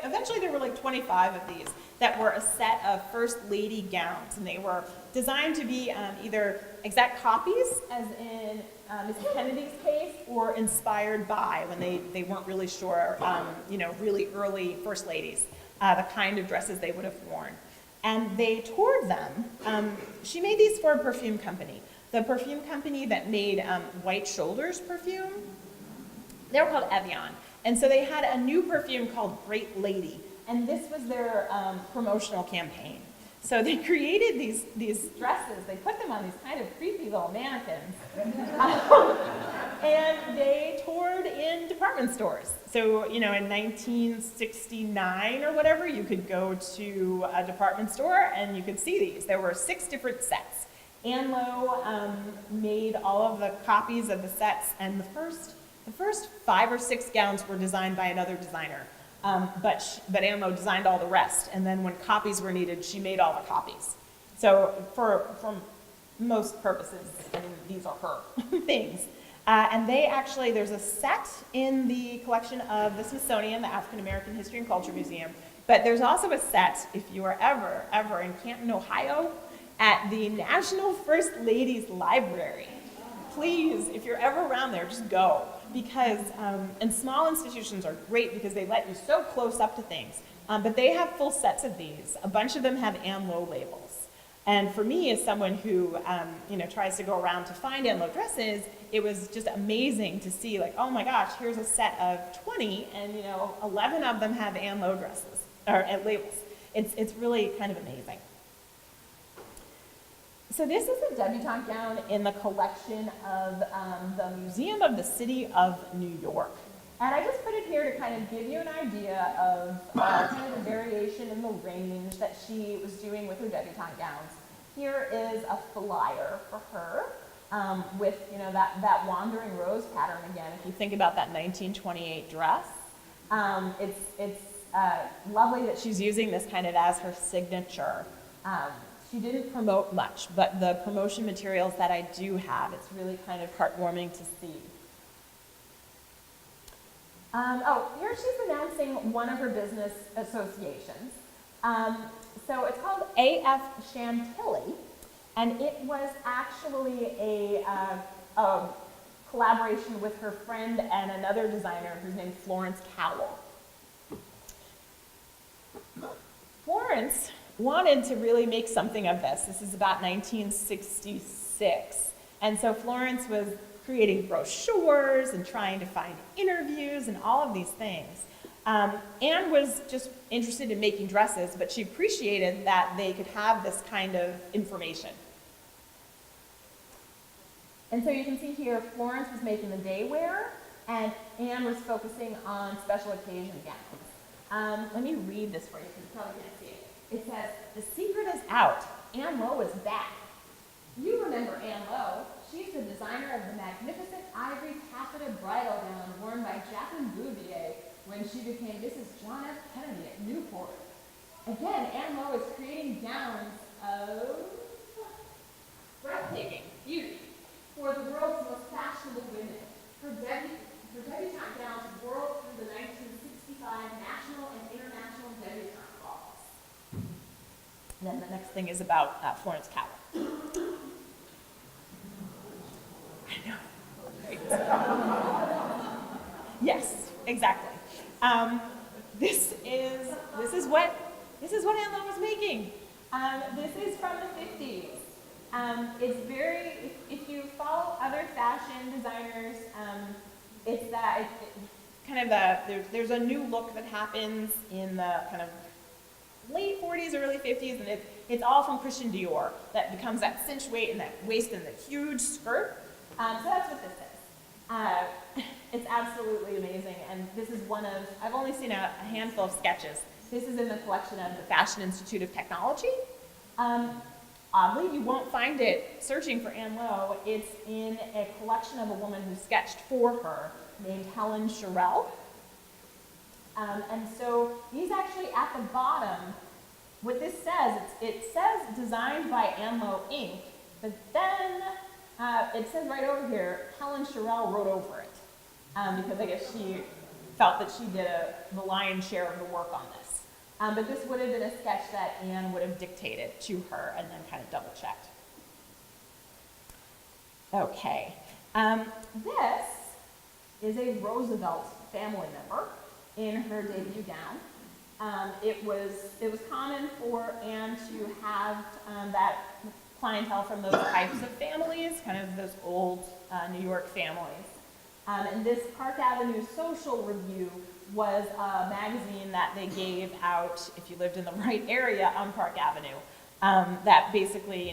Speaker 2: eventually there were like 25 of these that were a set of First Lady gowns. And they were designed to be either exact copies, as in Mrs. Kennedy's case, or inspired by, when they weren't really sure, really early First Ladies, the kind of dresses they would have worn. And they toured them. She made these for a perfume company. The perfume company that made White Shoulders perfume, they were called Evian. And so they had a new perfume called Great Lady. And this was their promotional campaign. So they created these dresses. They put them on these kind of creepy little mannequins. And they toured in department stores. So, in 1969 or whatever, you could go to a department store and you could see these. There were 6 different sets. Ann Lowe made all of the copies of the sets, and the first 5 or 6 gowns were designed by another designer. But Ann Lowe designed all the rest, and then when copies were needed, she made all the copies. So for most purposes, I mean, these are her things. And there's a set in the collection of the Smithsonian, the African American History and Culture Museum, but there's also a set, if you are ever in Canton, Ohio, at the National First Ladies Library. Please, if you're ever around there, just go. Because, and small institutions are great because they let you so close up to things. But they have full sets of these. A bunch of them have Ann Lowe labels. And for me, as someone who, tries to go around to find Ann Lowe dresses, it was just amazing to see, like, oh my gosh, here's a set of 20, and 11 of them have Ann Lowe dresses, or labels. It's really kind of amazing. So this is a debutante gown in the collection of the Museum of the City of New York. And I just put it here to kind of give you an idea of kind of the variation in the range that she was doing with her debutante gowns. Here is a flyer for her with that wandering rose pattern again. If you think about that 1928 dress, it's lovely that she's using this kind of as her signature. She didn't promote much, but the promotion materials that I do have, it's really kind of heartwarming to see. Here she's announcing one of her business associations. So it's called A.F. Chantilly, and it was actually a collaboration with her friend and another designer who's named Florence Powell. Florence wanted to really make something of this. This is about 1966. And so Florence was creating brochures and trying to find interviews and all of these things. Anne was just interested in making dresses, but she appreciated that they could have this kind of information. And so you can see here, Florence was making the day wear, and Anne was focusing on special occasion gowns. Let me read this for you, because you probably can't see it. It says, "The secret is out. Ann Lowe is back." You remember Ann Lowe. She's the designer of the magnificent ivory taffeta bridal gown worn by Jacqueline Bouvier when she became Mrs. John F. Kennedy at Newport. Again, Ann Lowe is creating gowns of breathtaking beauty for the world's most fashionable women. Her debutante gowns whirled through the 1965 national and international debutante balls. And then the next thing is about Florence Powell. I know. Right. Yes, exactly. This is what Ann Lowe was making. This is from the 50s. It's very, if you follow other fashion designers, there's a new look that happens in the kind of late 40s, early 50s, and it's all from Christian Dior that becomes that cinch waist and that waist and the huge skirt. So that's what this is. It's absolutely amazing, and this is one of, I've only seen a handful of sketches. This is in the collection of the Fashion Institute of Technology. Oddly, you won't find it searching for Ann Lowe. It's in a collection of a woman who sketched for her named Helen Sherrill. And so these actually at the bottom, what this says, it says designed by Ann Lowe Inc., but then it says right over here, Helen Sherrill wrote over it, because I guess she felt that she did the lion's share of the work on this. But this would have been a sketch that Anne would have dictated to her and then kind of double checked. Okay, this is a Roosevelt family member in her debut gown. It was common for Anne to have that clientele from those types of families, kind of those old New York families. And this Park Avenue Social Review was a magazine that they gave out if you lived in the right area on Park Avenue, that basically,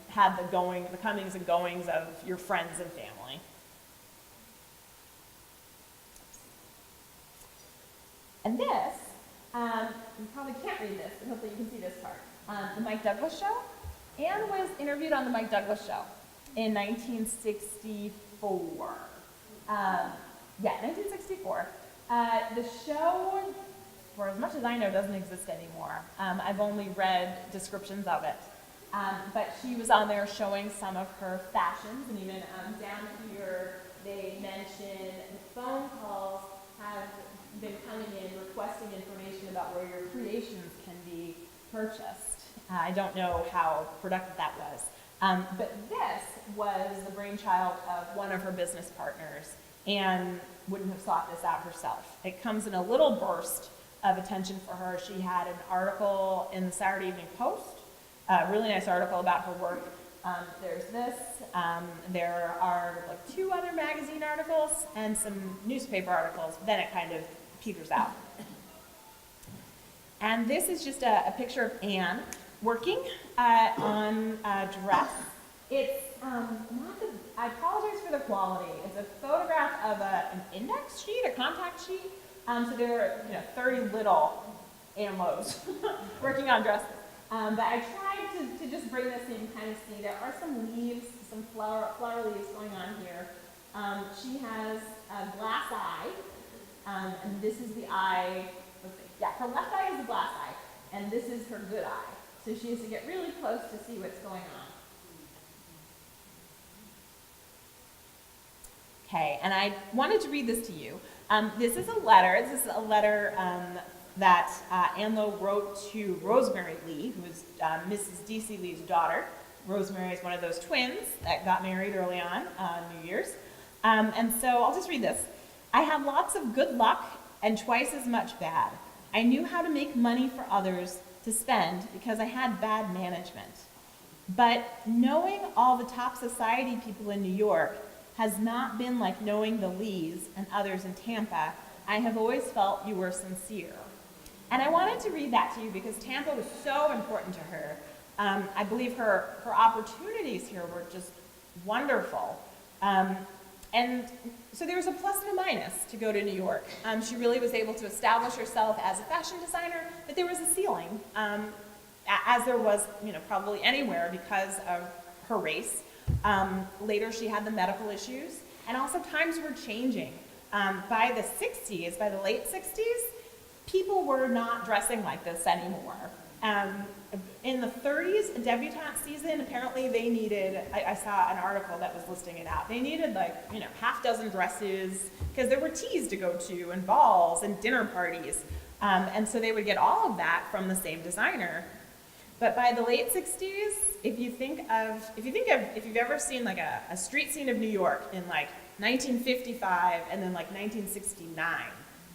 Speaker 2: had the comings and goings of your friends and family. And this, you probably can't read this, but hopefully you can see this part. The Mike Douglas Show. Ann was interviewed on the Mike Douglas show in 1964. 1964. The show, for as much as I know, doesn't exist anymore. I've only read descriptions of it. But she was on there showing some of her fashions, and even down here they mention the phone calls have been coming in requesting information about where your creations can be purchased. I don't know how productive that was. But this was the brainchild of one of her business partners, and wouldn't have sought this out herself. It comes in a little burst of attention for her. She had an article in the Saturday Evening Post, a really nice article about her work. There's this. There are like 2 other magazine articles and some newspaper articles. Then it kind of peters out. And this is just a picture of Ann working on a dress. It's not the, I apologize for the quality. It's a photograph of an index sheet, a contact sheet. So there are 30 little Ann Lowe's working on dresses. But I tried to just bring this so you can kind of see. There are some leaves, some flower leaves going on here. She has a glass eye, and this is the eye. Let's see. Yeah, her left eye is the glass eye, and this is her good eye. So she has to get really close to see what's going on. Okay, and I wanted to read this to you. This is a letter. This is a letter that Ann Lowe wrote to Rosemary Lee, who is Mrs. D.C. Lee's daughter. Rosemary is one of those twins that got married early on New Year's. And so I'll just read this. I had lots of good luck and twice as much bad. I knew how to make money for others to spend because I had bad management. But knowing all the top society people in New York has not been like knowing the Lees and others in Tampa. I have always felt you were sincere. And I wanted to read that to you because Tampa was so important to her. I believe her opportunities here were just wonderful. And so there was a plus and a minus to go to New York. She really was able to establish herself as a fashion designer, but there was a ceiling, as there was probably anywhere because of her race. Later she had the medical issues, and also times were changing. By the 60s, by the late 60s, people were not dressing like this anymore. In the 30s, debutante season, apparently they needed, I saw an article that was listing it out, they needed like, half dozen dresses, because there were teas to go to, and balls, and dinner parties. And so they would get all of that from the same designer. But by the late 60s, if you've ever seen like a street scene of New York in like 1955 and then like 1969,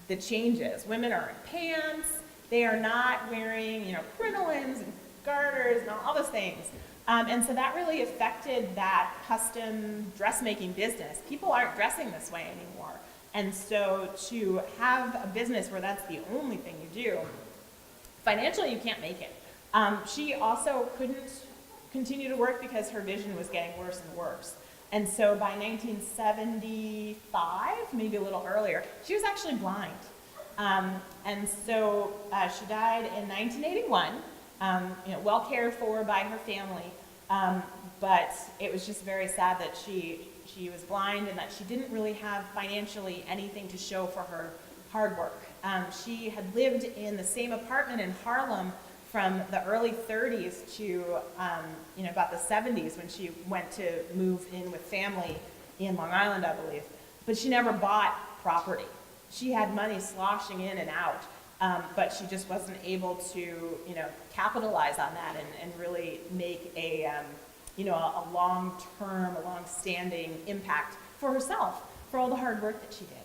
Speaker 2: the changes. Women are in pants, they are not wearing, crinolines and garters and all those things. And so that really affected that custom dressmaking business. People aren't dressing this way anymore. And so to have a business where that's the only thing you do, financially you can't make it. She also couldn't continue to work because her vision was getting worse and worse. And so by 1975, maybe a little earlier, she was actually blind. And so she died in 1981, well cared for by her family. But it was just very sad that she was blind and that she didn't really have financially anything to show for her hard work. She had lived in the same apartment in Harlem from the early 30s to about the 70s when she went to move in with family in Long Island, I believe. But she never bought property. She had money sloshing in and out, but she just wasn't able to capitalize on that and really make a long-term, a long-standing impact for herself, for all the hard work that she did.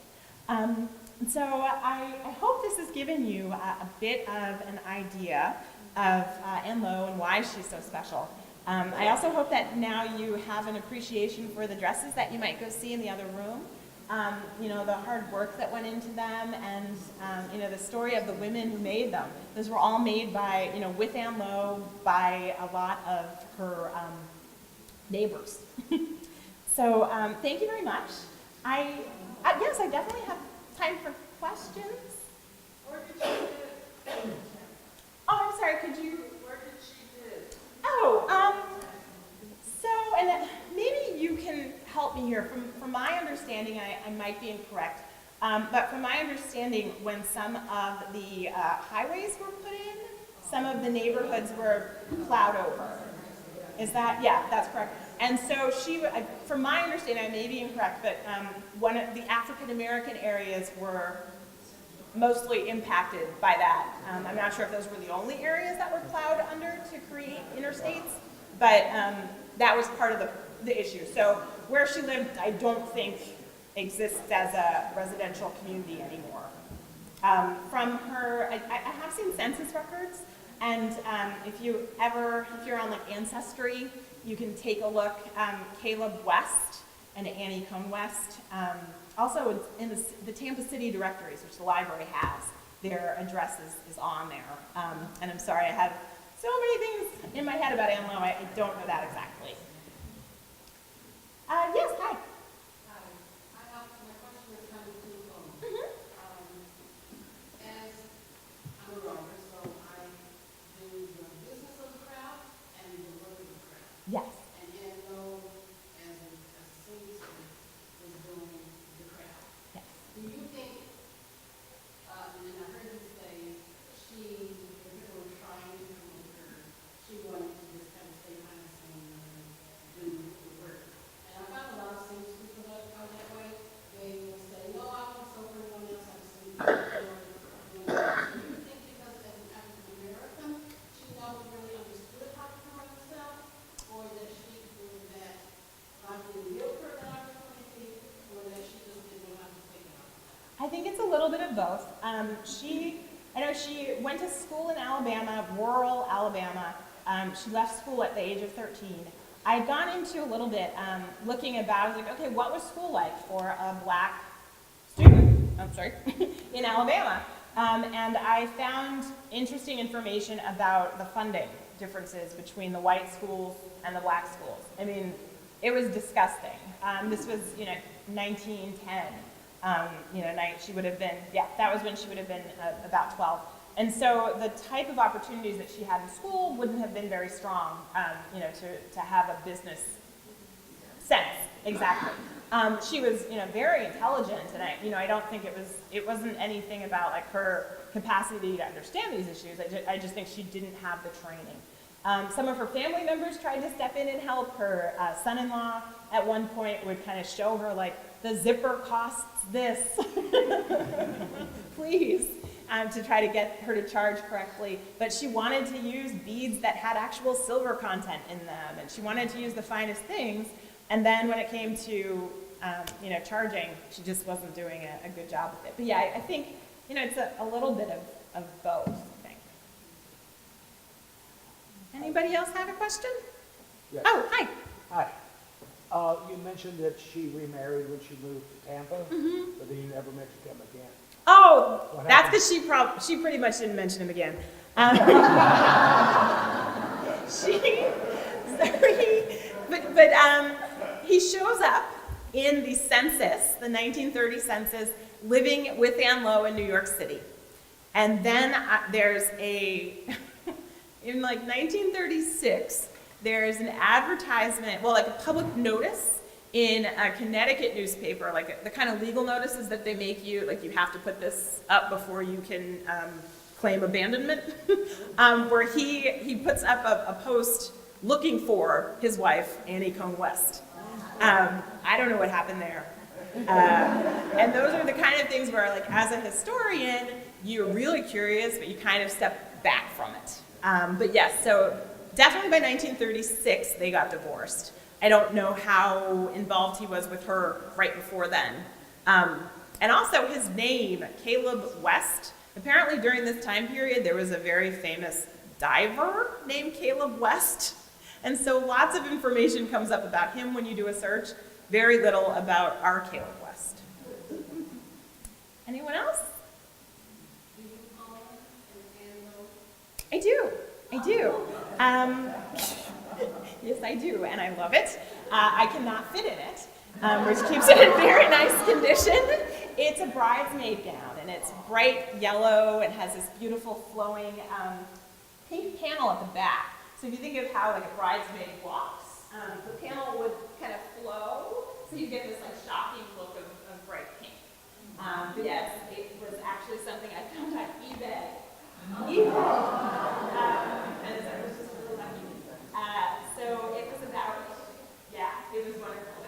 Speaker 2: And so I hope this has given you a bit of an idea of Ann Lowe and why she's so special. I also hope that now you have an appreciation for the dresses that you might go see in the other room. The hard work that went into them, and the story of the women who made them. Those were all made by, with Ann Lowe, by a lot of her neighbors. So thank you very much. Yes, I definitely have time for questions.
Speaker 3: Where did she live?
Speaker 2: Oh, I'm sorry, could you?
Speaker 3: Where did she live?
Speaker 2: Oh, understanding, I might be incorrect, but from my understanding, when some of the highways were put in, some of the neighborhoods were plowed over. Is that, yeah, that's correct. And so from my understanding, I may be incorrect, but one of the African American areas were mostly impacted by that. I'm not sure if those were the only areas that were plowed under to create interstates, but that was part of the issue. So where she lived, I don't think exists as a residential community anymore. From her, I have seen census records, and if you're on like Ancestry, you can take a look. Caleb West and Annie Cohn West. Also in the Tampa City directories, which the library has, their address is on there. And I'm sorry, I have so many things in my head about Ann Lowe, I don't know that exactly. Yes, hi.
Speaker 3: My question is kind of twofold.
Speaker 2: Mm-hmm.
Speaker 3: As I'm a writer, so I do the business of the craft and the work of the craft.
Speaker 2: Yes.
Speaker 3: And Ann Lowe, as a seamstress, is doing the craft.
Speaker 2: Yes.
Speaker 3: Do you think, and I heard you say, when people were trying to promote her, she wanted to just kind of stay behind the scenes and do the work. And I found a lot of seamstress people that are that way. They will say, no, I want to sew for anyone else, I just need to do it. Do you think because as an African American, she never really understood how to promote herself, or that she was that not being real for that opportunity, or that she just didn't know how to take it on?
Speaker 2: I think it's a little bit of both. I know she went to school in Alabama, rural Alabama. She left school at the age of 13. I had gone into a little bit looking about, I was like, okay, what was school like for a black student, in Alabama? And I found interesting information about the funding differences between the white schools and the black schools. I mean, it was disgusting. This was, 1910. She would have been, that was when she would have been about 12. And so the type of opportunities that she had in school wouldn't have been very strong, to have a business sense, exactly. She was, very intelligent, and I don't think it wasn't anything about like her capacity to understand these issues. I just think she didn't have the training. Some of her family members tried to step in and help. Her son-in-law at one point would kind of show her like, the zipper costs this, please, to try to get her to charge correctly. But she wanted to use beads that had actual silver content in them, and she wanted to use the finest things. And then when it came to, charging, she just wasn't doing a good job with it. But yeah, I think, it's a little bit of both, I think. Anybody else have a question?
Speaker 4: Yes.
Speaker 2: Oh, hi.
Speaker 4: Hi. You mentioned that she remarried when she moved to Tampa, but then you never mentioned him again.
Speaker 2: Oh,
Speaker 4: What
Speaker 2: that's
Speaker 4: happened?
Speaker 2: because she pretty much didn't mention him again. He shows up in the census, the 1930 census, living with Ann Lowe in New York City. And then there's in like 1936, there's an advertisement, like a public notice in a Connecticut newspaper, like the kind of legal notices that they make you, like you have to put this up before you can claim abandonment, where he puts up a post looking for his wife, Annie Cohn West. I don't know what happened there. And those are the kind of things where, like, as a historian, you're really curious, but you kind of step back from it. But yes, so definitely by 1936, they got divorced. I don't know how involved he was with her right before then. And also his name, Caleb West, apparently during this time period, there was a very famous diver named Caleb West. And so lots of information comes up about him when you do a search, very little about our Caleb West. Anyone else?
Speaker 3: Do you own an Ann Lowe?
Speaker 2: I do. Yes, I do, and I love it. I cannot fit in it, which keeps it in very nice condition. It's a bridesmaid gown, and it's bright yellow. It has this beautiful flowing pink panel at the back. So if you think of how like a bridesmaid walks, the panel would kind of flow. So you get this like shocking look of bright pink. But yes, it was actually something I found on eBay. Because I was just really lucky. So it was about, yeah, it was wonderful.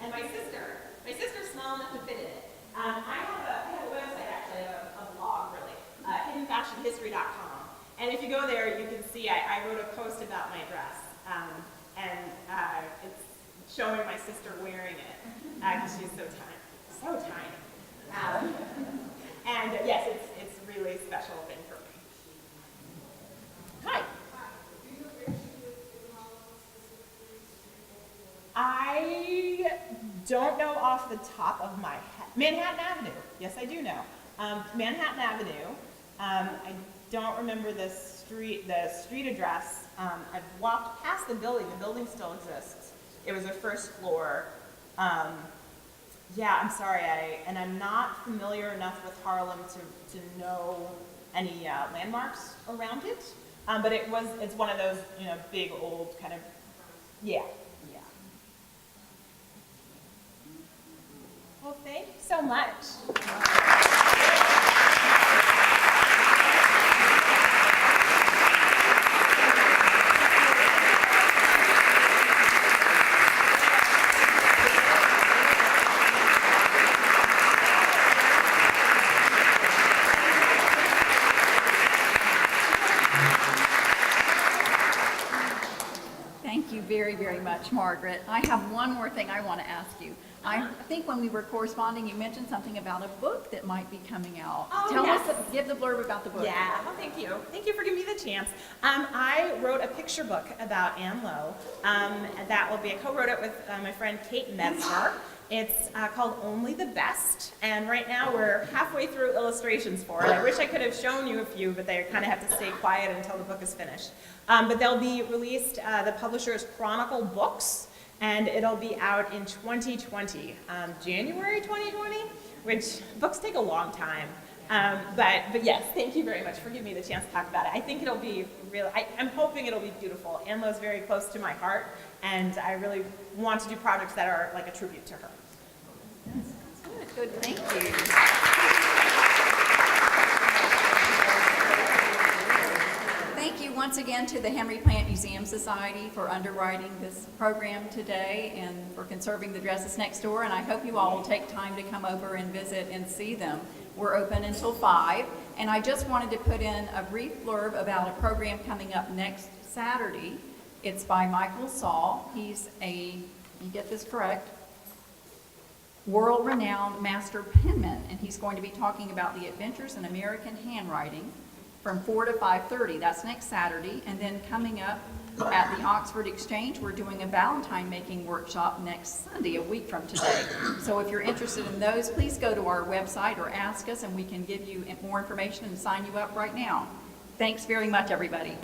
Speaker 2: And my sister's small enough to fit in it. I have a website actually, a blog really, hiddenfashionhistory.com. And if you go there, you can see I wrote a post about my dress. It's showing my sister wearing it because she's so tiny. And yes, it's really a special thing for me. Hi. I don't know off the top of my head. Manhattan Avenue. Yes, I do know. Manhattan Avenue. I don't remember the street address. I've walked past the building. The building still exists. It was a first floor. Yeah, I'm sorry. I'm not familiar enough with Harlem to know any landmarks around it. But it's one of those, big old kind of, yeah. Well, thank you so much.
Speaker 1: Thank you very, very much, Margaret. I have one more thing I want to ask you. I think when we were corresponding, you mentioned something about a book that might be coming out.
Speaker 2: Oh,
Speaker 1: Tell
Speaker 2: yes.
Speaker 1: us, give the blurb about the book.
Speaker 2: Yeah, well, thank you. Thank you for giving me the chance. I wrote a picture book about Ann Lowe. I co-wrote it with my friend Kate Metzger. It's called Only the Best, and right now we're halfway through illustrations for it. I wish I could have shown you a few, but they kind of have to stay quiet until the book is finished. But they'll be released, the publisher is Chronicle Books, and it'll be out in 2020, January 2020, which books take a long time. But yes, thank you very much for giving me the chance to talk about it. I think it'll be real. I'm hoping it'll be beautiful. Ann Lowe's very close to my heart, and I really want to do projects that are like a tribute to her.
Speaker 1: Good, thank you. Thank you once again to the Henry Plant Museum Society for underwriting this program today and for conserving the dresses next door. And I hope you all will take time to come over and visit and see them. We're open until 5. And I just wanted to put in a brief blurb about a program coming up next Saturday. It's by Michael Saul. He's you get this correct, world-renowned master penman, and he's going to be talking about the adventures in American handwriting from 4 to 5:30. That's next Saturday. And then coming up at the Oxford Exchange, we're doing a Valentine making workshop next Sunday, a week from today. So if you're interested in those, please go to our website or ask us, and we can give you more information and sign you up right now. Thanks very much, everybody.